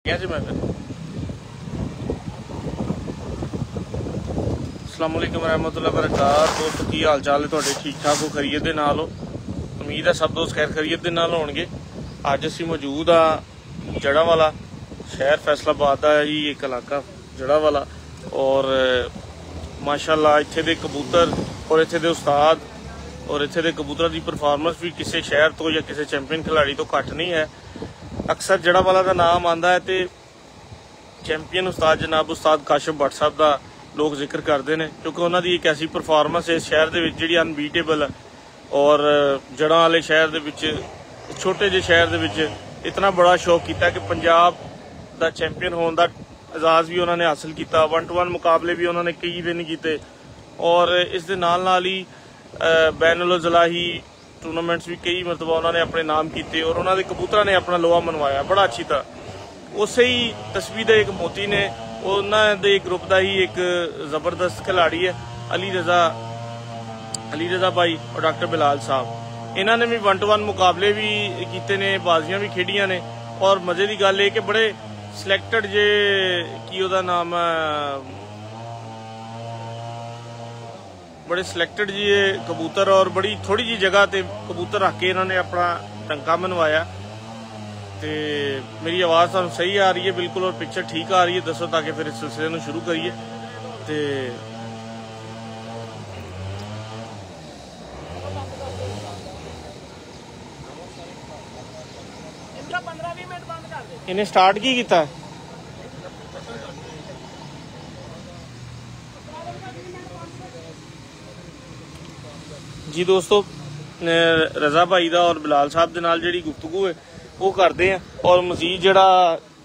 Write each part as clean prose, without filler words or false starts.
जी मैं फिर अस्सलाम वालेकुम रहमतुल्लाहि बरकात। दोस्तों की हाल चाल है तुहाडे? ठीक ठाक हो? खैरियत दे नाल हो? उम्मीद है सब दोस्त खैर खैरियत दे नाल होणगे। अज असीं मौजूद आ जड़ावाला शहर फैसलाबाद का ही एक इलाका जड़ावाला और माशाअल्लाह इत्थे दे कबूतर और इत्थे दे उस्ताद और इत्थे दे कबूतरां दी परफॉर्मेंस भी किसी शहर तो या किसी चैंपीयन खिलाड़ी तो घट नहीं है। अक्सर जड़ावाला का नाम आता है तो चैंपीयन उस्ताद जनाब उस्ताद काशिफ भट्ट साहब का लोग जिक्र करते हैं, क्योंकि उन्होंने एक ऐसी परफॉर्मेंस है इस शहर के जी अनबीटेबल है। और जड़ा वाले शहर के छोटे जे शहर के इतना बड़ा शौक किया कि पंजाब का चैंपीयन होने का एजाज भी उन्होंने हासिल किया। 1-to-1 मुकाबले भी उन्होंने कई दिन किए और इस दे नाल ही बैनुल-ज़िलाही टूर्नामेंट्स भी कई मरतबा उन्होंने अपने नाम किए और उन्होंने कबूतरा ने अपना लोहा मनवाया बड़ा अच्छी तरह। उस ही तस्वीर एक मोती ने उन्होंने ग्रुप का ही एक जबरदस्त खिलाड़ी है अली रजा भाई और डॉक्टर बिलाल साहब। इन्होंने भी 1-to-1 मुकाबले भी किए ने, बाजियां भी खेडियां ने और मजे की गल है कि बड़े सिलेक्टेड जे की उहदा नाम है बड़े सिलेक्टेड जी कबूतर और बड़ी थोड़ी जी जगह ते कबूतर रख के इन्होंने अपना टंका मनवाया। तो मेरी आवाज़ तुहानू सही आ रही है बिल्कुल और पिक्चर ठीक आ रही है? दसो ताकि फिर इस सिलसिले में शुरू करिए। तो इन्हें स्टार्ट की किया? जी दोस्तों, रजा भाई का और बिलाल साहब के नाल जिहड़ी गुफ्तगू है वो करते हैं और मजीद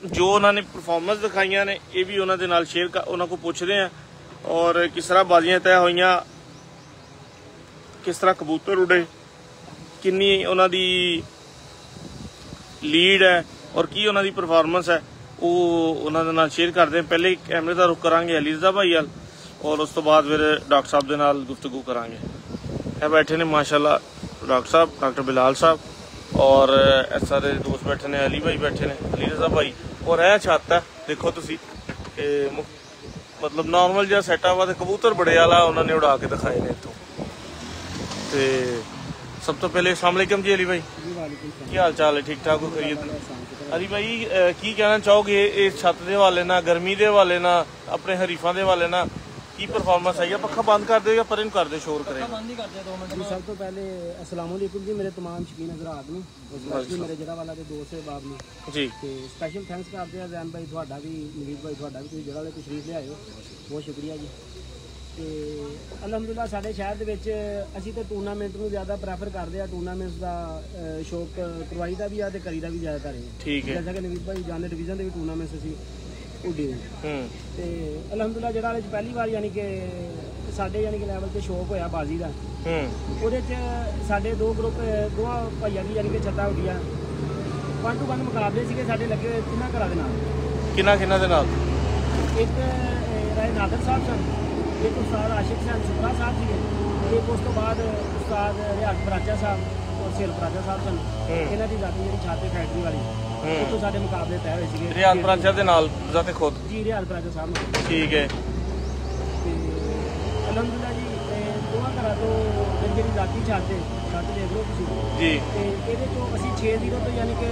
जो उन्होंने परफॉर्मेंस दिखाई ने ये भी उन्होंने नाल शेयर उन्होंने को पूछते हैं और किस तरह बाजियां तय हुई, किस तरह कबूतर उड़े, किन्नी उन्होंने लीड है और की उन्होंने परफॉर्मेंस है वो उन्होंने नाल शेयर करते हैं। पहले कैमरे का रुख करांगे अली रजा भाई वाल और उस तो बाद फिर डॉक्टर साहब के नाल गुफ्तगू करांगे। ये बैठे ने माशाल्लाह डॉक्टर साहब, डॉक्टर बिलाल साहब और सारे दोस्त बैठे ने, अली भाई बैठे ने, अली रजा भाई और यह छत है देखो तुसी मतलब नॉर्मल जहा सैटअप है। कबूतर बड़े वाला उन्होंने उड़ा के दिखाए ने इतों। तो सब तो पहले अस्सलाम वालेकुम जी अली भाई, की हाल चाल है? ठीक ठाक हो? खैरियत? अली भाई की कहना चाहोगे इस छत के हवाले ना, गर्मी के हवाले ना, अपने हरीफा के हवाले ना की परफॉर्मेंस है? या पक्खा बंद कर दो या पर कर दो, शोर करें। सब तो पहले अस्सलाम वालेकुम जी मेरे तमाम शकीन हज़रात ने, स्पेशली मेरे जड़ा वाला के दोस्त बाब ने जी स्पेशल थैंक्स करते हैं। जैन भाई थोड़ा भी, नवीद भाई थोड़ा भी, जड़ा वाले तशरीफ ले आए हो, बहुत शुक्रिया जी। तो अलहमदुलिल्लाह साढ़े शहर के असी तो टूर्नामेंट में ज़्यादा प्रैफर करते हैं। टूर्नामेंट्स का शौक करवाई का भी है तो करी का भी ज़्यादातर है। ठीक है, जैसा कि नवीद भाई जाने डिवीजन के भी टूर्नामेंट्स असी उड्डे हैं। तो अलहमदुलिल्लाह जड़ा पहली बार यानी कि साढ़े यानी कि लैवल से शौक होया बाजी का। ਉਹਦੇ ਚ ਸਾਡੇ ਦੋ ਗਰੁੱਪ ਦੋਵਾਂ ਭਾਈਆਂ ਦੀ ਯਾਨੀ ਕਿ ਛੱਤਾਂ ਉੱਡੀਆਂ 1-to-1 ਮੁਕਾਬਲੇ ਸੀਗੇ ਸਾਡੇ ਲੱਗੇ ਹੋਏ ਤਿੰਨਾਂ ਘਰਾਂ ਦੇ ਨਾਲ। ਕਿਹਨਾਂ ਦੇ ਨਾਲ? ਇੱਕ ਰਾਏ ਨਾਦਰ ਸਾਹਿਬ ਸਨ, ਇੱਕ ਉਸਤਾਦ ਆਸ਼ਿਕ ਸਨ ਸੁਪਰਾ ਸਾਹਿਬ ਸੀਗੇ, ਇੱਕ ਉਸ ਤੋਂ ਬਾਅਦ ਉਸਤਾਦ ਰਿਆਜ਼ ਪਰਾਚਾ ਸਾਹਿਬ ਔਰ ਸੇਲ ਪਰਾਚਾ ਸਾਹਿਬ ਸਨ। ਇਹਨਾਂ ਦੀ ਜ਼ਾਤੀ ਜਿਹੜੀ ਛਾਤੇ ਫੈਕਟਰੀ ਵਾਲੀ ਉੱਥੋਂ ਸਾਡੇ ਮੁਕਾਬਲੇ ਤੈਅ ਹੋਏ ਸੀਗੇ। ਰਿਆਜ਼ ਪਰਾਚਾ ਦੇ ਨਾਲ ਜ਼ਾਤੇ ਖੁਦ? ਜੀ ਰਿਆਜ਼ ਪਰਾਚਾ ਸਾਹਿਬ ਨਾਲ। ਠੀਕ ਹੈ। ਤੇ अलहमदुल्ला जी दोवां घरां तो जी जाती छत देख लो तुसीं जी, ये तो असी 6-0 तो यानी कि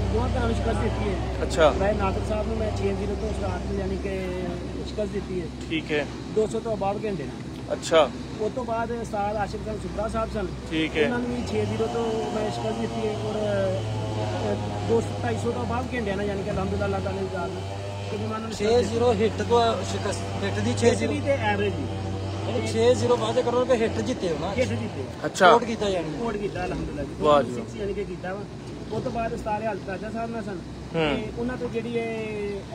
दोवां घरां शिकस्त दी है। अच्छा, मैं नादिर साहब ने मैं 6-0 तो स्टार्ट यानी कि शिकस्त दी है। ठीक है, 200 तो अबाव घंटे। अच्छा, उस तो बाद उस्ताद आशिफ खान सुपरा साहब सन, ठीक है, उन्होंने भी 6-0 तो मैं शिकस्त दी है और 200-250 तो अबाव घंटे ना यानी कि अलहमदुल्ला अल्लाह ताला दी 6-0 हिट तो शिकस्त हिट दी 6-0 ते एवरेज 6-0 वादे करो कि हिट जीते हो ना। हिट जीते, अच्छा, कोट कीता यानी कोट कीता अलहमदुल्ला जी। वाह जी, यानी कि कीता वा। उस तो बाद उस्ताद रियाज़ पराचा साहब ना सन ते उन्हां तो जिहड़ी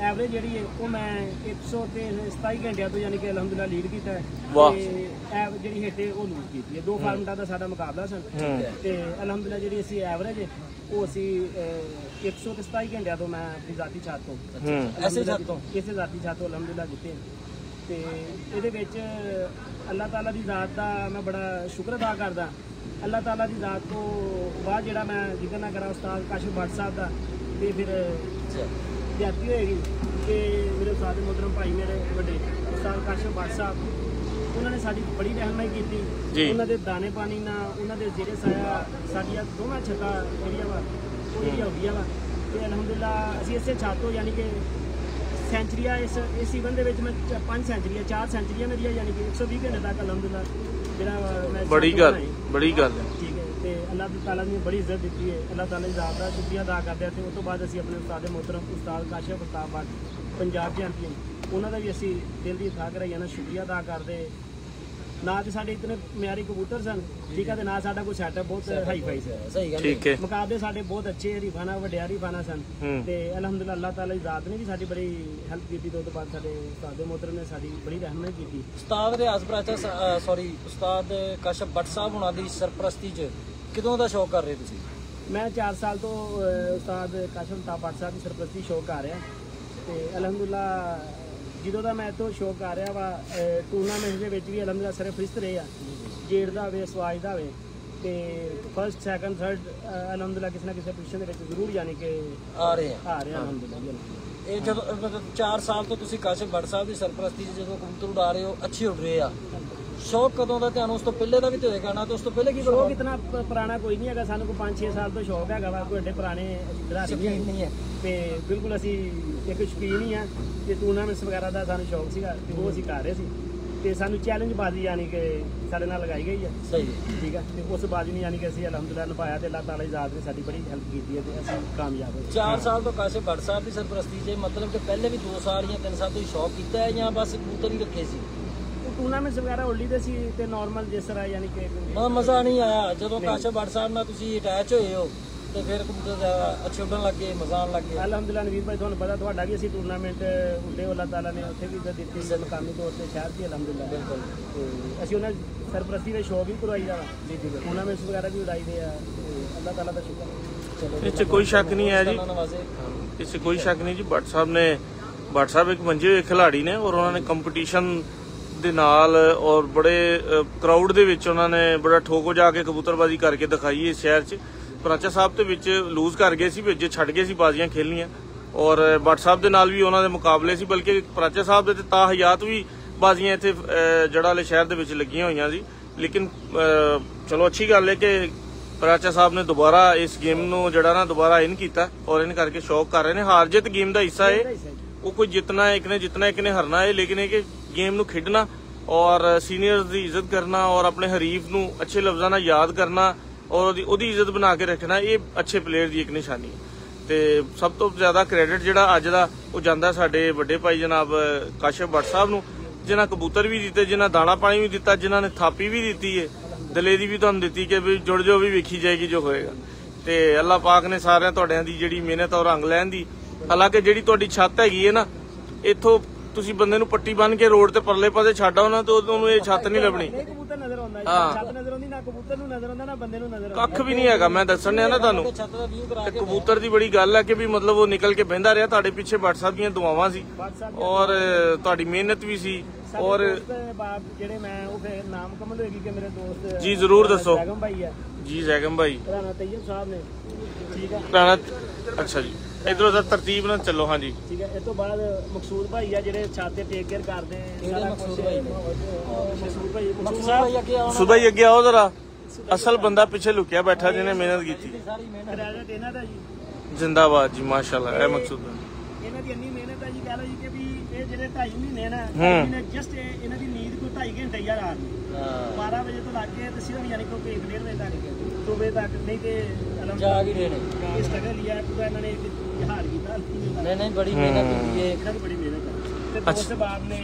एवरेज जिहड़ी है वो मैं 127 घंटिया तो यानी कि अलहमदुल्ला लीड कीता है। वाह। जिहड़ी हिट है वो लूज कीती है। दो फार्मेटां दा साडा मुकाबला सन ते अलहमदुल्ला जिहड़ी असी एवरेज है वो असी 127 घंटिया तो मैं अपनी जाती छत तो ऐसे छत तो इसे जाती छत तो अलहमदुल्ला जीते। तो ये अल्लाह ताला की ज़ात का मैं बड़ा शुक्र अदा करदा। अल्लाह ताला की ज़ात तो बाद जो मैं जिक्र ना करा उस्ताद काशिफ भट्ट साहब का, तो फिर ਜਾਤੀ ਹੋਏਗੀ ਕਿ ਮੇਰੇ ਉਸਤਾਦ ਮੁਹਤਰਮ ਭਾਈ ਮੇਰੇ ਵੱਡੇ ਉਸਤਾਦ ਕਾਸ਼ਫ ਭੱਟ ਸਾਹਿਬ, ਉਹਨਾਂ ਨੇ ਸਾਡੀ ਬੜੀ ਰਹਿਨਮਾਈ ਕੀਤੀ। ਉਹਨਾਂ ਦੇ ਦਾਣੇ ਪਾਣੀ ਨਾਲ, ਉਹਨਾਂ ਦੇ ਜਿਹੜੇ ਸਾਇਆ ਸਾਡੀਆਂ ਦੋਵਾਂ ਛੱਤਾਂ ਜਿਹੜੀਆਂ ਵਾ ਉਹ ਜਿਹੜੀਆਂ ਹੋ ਗਈਆਂ ਵਾ। ਤੇ ਅਲਹਮਦੁਲਿਲਾ ਅਸੀਂ ਇਸੇ ਛੱਤ ਤੋਂ ਯਾਨੀ ਕਿ ਸੈਂਚਰੀਆਂ ਇਸ ਈਵਨ ਦੇ ਵਿੱਚ ਮੈਂ 5 ਸੈਂਚਰੀਆਂ 4 ਸੈਂਚਰੀਆਂ ਮੇਰੀਆਂ ਯਾਨੀ ਕਿ 120 ਘੰਟੇ ਤੱਕ ਅਲਹਮਦੁਲਿਲਾ ਜਿਹੜਾ ਮੈਂ ਬੜੀ ਗੱਲ ਹੈ। ਠੀਕ ਹੈ। ਤੇ ਅੱਲਾਹ ਤਾਲਾ ਨੇ ਬੜੀ ਇੱਜ਼ਤ ਦਿੱਤੀ ਹੈ। ਅੱਲਾਹ ਤਾਲਾ ਦੀ ਜ਼ਾਤ ਦਾ ਸ਼ੁਕਰੀਆ ਅਦਾ ਕਰਦੇ ਹਾਂ। ਤੇ ਉਸ ਤੋਂ ਬਾਅਦ ਅਸੀਂ ਆਪਣੇ ਉਸਤਾਦ ਮੁਹਤਰਮ ਉਸਤਾਦ ਕਾਸ਼ਫ ਭੱਟ ਪੰਜਾਬ ਚੈਂਪੀਅਨ, ਉਹਨਾਂ ਦਾ ਵੀ ਅਸੀਂ ਦਿਲ ਦੀ ਥਾਂ ਕਰਾਈਆਂ ਨਾਲ ਸ਼ੁਕਰੀਆ ਅਦਾ ਕਰਦੇ। ਨਾ ਤੇ ਸਾਡੇ ਇਤਨੇ ਮਿਆਰੀ ਕਬੂਤਰ ਸਨ, ਠੀਕ ਹੈ, ਤੇ ਨਾ ਸਾਡਾ ਕੋਈ ਸੈਟਅਪ ਬਹੁਤ ਹਾਈ ਫਾਈ ਸੀ। ਸਹੀ ਗੱਲ ਠੀਕ ਹੈ। ਮੁਕਾਬਲੇ ਸਾਡੇ ਬਹੁਤ ਅੱਛੇ ਹਰੀਫਾਨਾ ਵੱਡੇ ਹਰੀਫਾਨਾ ਸਨ। ਤੇ ਅਲਹਮਦੁਲਿਲਾ ਅੱਲਾਹ ਤਾਲਾ ਦੀ ਜ਼ਾਤ ਨੇ ਵੀ ਸਾਡੀ ਬੜੀ ਹੈਲਪ ਕੀਤੀ। ਤੋਂ ਬਾਅਦ ਸਾਡੇ ਉਸਤਾਦ ਮੁਹਤਰਮ ਨੇ ਸਾਡੀ ਬੜੀ ਰਹਿਨਮਾਈ ਕੀਤੀ। ਉਸਤਾਦ ਰਿਆਜ਼ ਬਰਾਚਾ ਉਸਤਾਦ ਕਾਸ਼ਫ ਭੱਟ ਸਾਹਿਬ ਹੁਣਾਂ ਦੀ ਸਰਪ੍ਰਸਤੀ 'ਚ ਕਿਦੋਂ ਦਾ ਸ਼ੌਕ ਕਰ ਰਹੇ ਤੁਸੀਂ? ਮੈਂ 4 ਸਾਲ ਤੋਂ ਉਸਤਾਦ ਕਾਸ਼ਫ ਭੱਟ ਸਾਹਿਬ ਦੀ ਸਰਪ੍ਰਸਤੀ ਸ਼ੌਕ ਕਰ ਰਿਹਾ। ਤੇ ਅਲਹਮਦੁਲਿਲਾ ਜਦੋਂ ਦਾ ਮੈਂ ਤੋਂ ਸ਼ੌਕ ਕਰ ਰਿਹਾ ਵਾ, ਟੂਰਨਾਮੈਂਟ ਦੇ ਵਿੱਚ ਵੀ ਅਲਹਮਦੁਲਿਲਾ ਸਰਫਰਿਸ਼ਤ ਰਹੇ ਆ। ਜੇੜ ਦਾ ਹੋਵੇ, ਸਵਾਜ ਦਾ ਹੋਵੇ, ਤੇ ਫਸਟ ਸੈਕੰਡ ਥਰਡ ਅਲਹਮਦੁਲਿਲਾ ਕਿਸੇ ਨਾ ਕਿਸੇ ਪੋਜੀਸ਼ਨ ਦੇ ਵਿੱਚ ਜ਼ਰੂਰ ਯਾਨੀ ਕਿ ਆ ਰਹੇ ਅਲਹਮਦੁਲਿਲਾ। ਇਹ ਜਦੋਂ ਮਤਲਬ 4 ਸਾਲ ਤੋਂ ਤੁਸੀਂ ਕਾਸ਼ਫ ਭੱਟ ਸਾਹਿਬ ਦੀ ਸਰਪ੍ਰਸਤੀ 'ਚ ਜਦੋਂ ਕਬੂਤਰ ਉਡਾ ਰਹੇ ਹੋ, ਅੱਛੇ ਉੱਡ ਰਹੇ ਆ, ਸ਼ੌਕ ਕਦੋਂ ਦਾ ਤੁਹਾਨੂੰ? ਉਸ ਤੋਂ ਪਹਿਲੇ ਦਾ ਵੀ ਤੇ ਹੋਏਗਾ ਨਾ? ਤੇ ਉਸ ਤੋਂ ਪਹਿਲੇ ਕੀ ਸ਼ੌਕ ਇਤਨਾ ਪੁਰਾਣਾ ਕੋਈ ਨਹੀਂ ਹੈਗਾ ਸਾਨੂੰ, ਕੋਈ 5-6 ਸਾਲ ਤੋਂ ਸ਼ੌਕ ਹੈਗਾ ਵਾ। ਕੋਈ ਏਡੇ ਪੁਰਾਣੇ ਸ਼ੌਕੀਨ ਨਹੀਂ ਹੈ ਤੇ ਬਿਲਕੁਲ ਅਸੀਂ ਇੱਕ ਸ਼ੌਕੀਨ ਹੀ ਆ। ਤੇ ਟੂਰਨਾਮੈਂਟਸ ਵਗੈਰਾ ਦਾ ਸਾਨੂੰ ਸ਼ੌਕ ਸੀਗਾ ਤੇ ਉਹ ਅਸੀਂ ਕਰ ਰਹੇ ਸੀ। ਤੇ ਸਾਨੂੰ ਚੈਲੰਜ ਬਾਜ਼ੀ ਯਾਨੀ ਕਿ ਸਾਡੇ ਨਾਲ ਲਗਾਈ ਗਈ ਹੈ। ਸਹੀ, ਠੀਕ ਹੈ। ਤੇ ਉਸ ਬਾਜ਼ੀ ਨੂੰ ਯਾਨੀ ਕਿ ਅਸੀਂ ਅਲਹਮਦੁਲਿਲਾ ਨਿਭਾਇਆ ਤੇ ਅੱਲਾਹ ਤਾਲਾ ਦੀ ਜ਼ਾਤ ਨੇ ਸਾਡੀ ਬੜੀ ਹੈਲਪ ਕੀਤੀ ਹੈ ਤੇ ਅਸੀਂ ਕਾਮਯਾਬ ਹੋਏ। 4 ਸਾਲ ਤੋਂ ਕਾਸ਼ਫ ਭੱਟ ਸਾਹਿਬ ਦੀ ਸਰਪ੍ਰਸਤੀ 'ਚ ਮਤਲਬ ਕਿ ਪਹਿਲੇ ਵੀ 2 ਸਾਲ ਜਾਂ 3 ਸਾਲ ਤੋਂ ਸ਼ੌਕ ਕੀਤਾ ਹੈ ਜਾਂ ਬਸ ਕਬੂਤਰ ਹੀ ਰੱਖੇ ਸੀ? ਟੂਰਨਾਮੈਂਟਸ ਵਗੈਰਾ ਹੋਲੀ ਦੇ ਸੀ ਤੇ ਨਾਰਮਲ ਜਿਸ ਤਰ੍ਹਾਂ ਯਾਨੀ ਕਿ ਮਜ਼ਾ ਨਹੀਂ ਆਇਆ ਜਦੋਂ ਕਾਸ਼ਫ ਭੱਟ ਸਾਹਿਬ ਨਾਲ ਤੁਸੀਂ ਅਟੈਚ ਹੋਏ ਹੋ ਤੇ ਫਿਰ ਕਬੂਤਰ ਅੱਛੇ ਉੱਡਣ ਲੱਗ ਗਏ, ਮਜ਼ਾ ਆਉਣ ਲੱਗ ਗਿਆ? ਅਲਹਮਦੁਲਿਲਾ ਨਵੀਰ ਭਾਈ, ਤੁਹਾਨੂੰ ਪਤਾ ਤੁਹਾਡਾ ਵੀ ਅਸੀਂ ਟੂਰਨਾਮੈਂਟ ਉੱਡੇ ਅੱਲਾਹ ਤਾਲਾ ਨੇ ਉੱਥੇ ਵੀ ਇੱਜ਼ਤ ਦਿੱਤੀ ਮਕਾਮੀ ਤੌਰ ਤੇ ਸ਼ਹਿਰ ਦੀ ਅਲਹਮਦੁਲਿਲਾ। ਬਿਲਕੁਲ। ਤੇ ਅਸੀਂ ਉਹਨਾਂ ਸਰਪ੍ਰਸਤੀ ਦੇ ਸ਼ੌਕ ਵੀ ਕਰਵਾਈ ਦਾ ਟੂਰਨਾਮੈਂਟਸ ਵਗੈਰਾ ਵੀ ਉਡਾਈ ਦੇ ਆ। ਅੱਲਾਹ ਤਾਲਾ ਦਾ ਸ਼ੁਕਰ। ਇਸ 'ਚ ਕੋਈ ਸ਼ੱਕ ਨਹੀਂ ਹੈ ਜੀ, ਇਸ 'ਚ ਕੋਈ ਸ਼ੱਕ ਨਹੀਂ ਜੀ। ਭੱਟ ਸਾਹਿਬ ਇੱਕ ਮੰਜੇ ਹੋਏ ਖਿਲਾੜੀ ਨੇ ਔਰ ਉਹਨਾਂ ਨੇ ਕੰਪੀਟੀਸ਼ਨ ਦੇ ਨਾਲ ਔਰ ਬੜੇ ਕਰਾਊਡ ਦੇ ਵਿੱਚ ਉਹਨਾਂ ਨੇ ਬੜਾ ਠੋਕ ਜਾ ਕੇ ਕਬੂਤਰਬਾਜ਼ੀ ਕਰਕੇ ਦਿਖਾਈ ਇਸ ਸ਼ਹਿਰ 'ਚ। ਪਰਾਚਾ ਸਾਹਿਬ ਦੇ ਵਿੱਚ ਲੂਜ਼ ਕਰ ਗਏ ਸੀ, ਵਿੱਚ ਛੱਡ ਗਏ ਸੀ ਬਾਜ਼ੀਆਂ ਖੇਲਣੀਆਂ ਔਰ ਭੱਟ ਸਾਹਿਬ ਦੇ ਨਾਲ ਵੀ ਉਹਨਾਂ ਦੇ ਮੁਕਾਬਲੇ ਸੀ। ਬਲਕਿ ਪਰਾਚਾ ਸਾਹਿਬ ਦੇ ਤੇ ਤਾ ਹਯਾਤ ਵੀ ਬਾਜ਼ੀਆਂ ਇੱਥੇ ਜੜਾ ਵਾਲੇ ਸ਼ਹਿਰ ਦੇ ਵਿੱਚ ਲੱਗੀਆਂ ਹੋਈਆਂ ਸੀ। ਲੇਕਿਨ ਚਲੋ ਅੱਛੀ ਗੱਲ ਹੈ ਕਿ ਪਰਾਚਾ ਸਾਹਿਬ ਨੇ ਦੁਬਾਰਾ ਇਸ ਗੇਮ ਨੂੰ ਜਿਹੜਾ ਨਾ ਦੁਬਾਰਾ ਇਨ ਕੀਤਾ ਔਰ ਇਨ ਕਰਕੇ ਸ਼ੌਕ ਕਰ ਰਹੇ ਨੇ। ਹਾਰ ਜਿੱਤ ਗੇਮ ਦਾ ਹਿੱਸਾ ਹੈ, ਉਹ ਕੋਈ ਜਿੱਤਣਾ ਇੱਕ ਨੇ ਹਾਰਨਾ ਹੈ, ਲੇਕਿਨ ਇਹ ਕਿ ਗੇਮ ਨੂੰ ਖੇਡਣਾ ਔਰ ਸੀਨੀਅਰਸ ਦੀ ਇੱਜ਼ਤ ਕਰਨਾ ਔਰ ਆਪਣੇ ਹਰੀਫ ਨੂੰ ਅੱਛੇ ਲਫ਼ਜ਼ਾਂ ਨਾਲ ਯਾਦ ਕਰਨਾ ਔਰ ਉਹਦੀ ਇੱਜ਼ਤ ਬਣਾ ਕੇ ਰੱਖਣਾ, ਇਹ ਅੱਛੇ ਪਲੇਅਰ ਦੀ ਇੱਕ ਨਿਸ਼ਾਨੀ ਹੈ। ਤੇ ਸਭ ਤੋਂ ਜ਼ਿਆਦਾ ਕ੍ਰੈਡਿਟ ਜਿਹੜਾ ਅੱਜ ਦਾ ਉਹ ਜਾਂਦਾ ਸਾਡੇ ਵੱਡੇ ਭਾਈ ਜਨਾਬ ਕਾਸ਼ਫ ਭੱਟ ਸਾਹਿਬ ਨੂੰ, ਜਿਨ੍ਹਾਂ ਕਬੂਤਰ ਵੀ ਦਿੱਤੇ, ਜਿਨ੍ਹਾਂ ਦਾਣਾ ਪਾਣੀ ਵੀ ਦਿੱਤਾ, ਜਿਨ੍ਹਾਂ ਨੇ ਥਾਪੀ ਵੀ ਦਿੱਤੀ ਹੈ, ਦਲੇਰੀ ਵੀ ਤੁਹਾਨੂੰ ਦਿੱਤੀ ਕਿ ਵੀ ਜੁੜ ਜਾਓ, ਵੀ ਵੇਖੀ ਜਾਏਗੀ ਜੋ ਹੋਏਗਾ। ਤੇ ਅੱਲਾਹ ਪਾਕ ਨੇ ਸਾਰਿਆਂ ਤੁਹਾਡਿਆਂ ਦੀ ਜਿਹੜੀ ਮਿਹਨਤ ਔਰ ਰੰਗ ਲੈਣ ਦੀ, ਹਾਲਾਂਕਿ ਜਿਹੜੀ ਤੁਹਾਡੀ ਛੱਤ ਹੈਗੀ ਹੈ ਨਾ, ਇੱਥੋਂ ਤੁਸੀਂ ਬੰਦੇ ਨੂੰ ਪੱਟੀ ਬੰਨ ਕੇ ਰੋਡ ਤੇ ਪਰਲੇ ਪਾਸੇ ਛੱਡ ਆਓ ਨਾ ਤੇ ਉਹਨੂੰ ਇਹ ਛੱਤ ਨਹੀਂ ਲੱਭਣੀ। ਕਬੂਤਰ ਨਜ਼ਰ ਆਉਂਦਾ, ਛੱਤ ਨਜ਼ਰ ਆਉਂਦੀ, ਨਾ ਕਬੂਤਰ ਨੂੰ ਨਜ਼ਰ ਆਉਂਦਾ ਨਾ ਬੰਦੇ ਨੂੰ ਨਜ਼ਰ ਆਉਂਦਾ, ਕੱਖ ਵੀ ਨਹੀਂ ਹੈਗਾ। ਮੈਂ ਦੱਸਣ ਡਿਆ ਨਾ ਤੁਹਾਨੂੰ, ਤੇ ਕਬੂਤਰ ਦੀ ਬੜੀ ਗੱਲ ਹੈ ਕਿ ਵੀ ਮਤਲਬ ਉਹ ਨਿਕਲ ਕੇ ਬਹਿੰਦਾ ਰਿਹਾ। ਤੁਹਾਡੇ ਪਿੱਛੇ ਭੱਟ ਸਾਹਿਬ ਦੀਆਂ ਦੁਆਵਾਂ ਸੀ ਔਰ ਤੁਹਾਡੀ ਮਿਹਨਤ ਵੀ ਸੀ। ਔਰ ਜਿਹੜੇ ਮੈਂ ਉਹ ਫਿਰ ਨਾਮ ਮੁਕੰਮਲ ਹੋਏਗੀ ਕਿ ਮੇਰੇ ਦੋਸਤ ਜੀ ਜ਼ਰੂਰ ਦੱਸੋ। ਜ਼ੈਗਮ ਭਾਈ ਹੈ ਜੀ, ਜ਼ੈਗਮ ਭਾਈ, ਰਾਣਾ ਤੈयब ਸਾਹਿਬ ਨੇ, ਠੀਕ ਹੈ ਰਾਣਾ, ਅੱਛਾ ਜੀ, ਇਧਰੋਂ ਦਾ ਤਰਤੀਬ ਨਾਲ ਚੱਲੋ। ਹਾਂਜੀ, ਠੀਕ ਹੈ। ਇਸ ਤੋਂ ਬਾਅਦ ਮਕਸੂਦ ਭਾਈ ਆ ਜਿਹੜੇ ਛੱਤ ਤੇ ਟੇਕ ਕੇਅਰ ਕਰਦੇ। ਮਕਸੂਦ ਭਾਈ ਮਕਸੂਦ ਭਾਈ ਅੱਗੇ ਆਓ ਜ਼ਰਾ। ਅਸਲ ਬੰਦਾ ਪਿੱਛੇ ਲੁਕਿਆ ਬੈਠਾ ਜਿਹਨੇ ਮਿਹਨਤ ਕੀਤੀ। ਕ੍ਰੈਡਿਟ ਇਹਨਾਂ ਦਾ ਜੀ, ਜਿੰਦਾਬਾਦ ਜੀ, ਮਾਸ਼ਾਅੱਲਾ। ਇਹ ਮਕਸੂਦ ਇਹਨਾਂ ਦੀ ਇੰਨੀ ਮਿਹਨਤ ਹੈ ਜੀ, ਕਹਿ ਲਓ ਜੀ ਕਿ ਵੀ ਇਹ ਜਿਹੜੇ 2.5 ਮਹੀਨੇ ਨਾ ਜਸਟ ਇਹਨਾਂ ਦੀ ਨੀਂਦ ਕੋਈ 2.5 ਘੰਟੇ ਯਾਰ ਰਾਤ ਨੂੰ 12 ਵਜੇ ਤੋਂ ਲੱਗ ਕੇ ਤੇ ਸਿਰਫ ਯਾਨੀ ਕਿ 1-1.5 ਵਜੇ ਤੱਕ 2 ਵਜੇ ਤੱਕ ਨਹੀਂ ਤੇ ਜਾਗ ਹੀ ਰਹੇ ਨੇ। ਇਹ ਸਟਰਗਲ ਲਿਆ ਪੂਰਾ ਇਹਨਾਂ ਨੇ ਹਾਰ ਕੀਤਾ। ਨਹੀਂ ਬੜੀ ਮਿਹਨਤ ਹੁੰਦੀ ਹੈ, ਇਹਨਾਂ ਦੀ ਬੜੀ ਮਿਹਨਤ ਹੈ। ਤੇ ਉਸ ਬਾਅਦ ਨੇ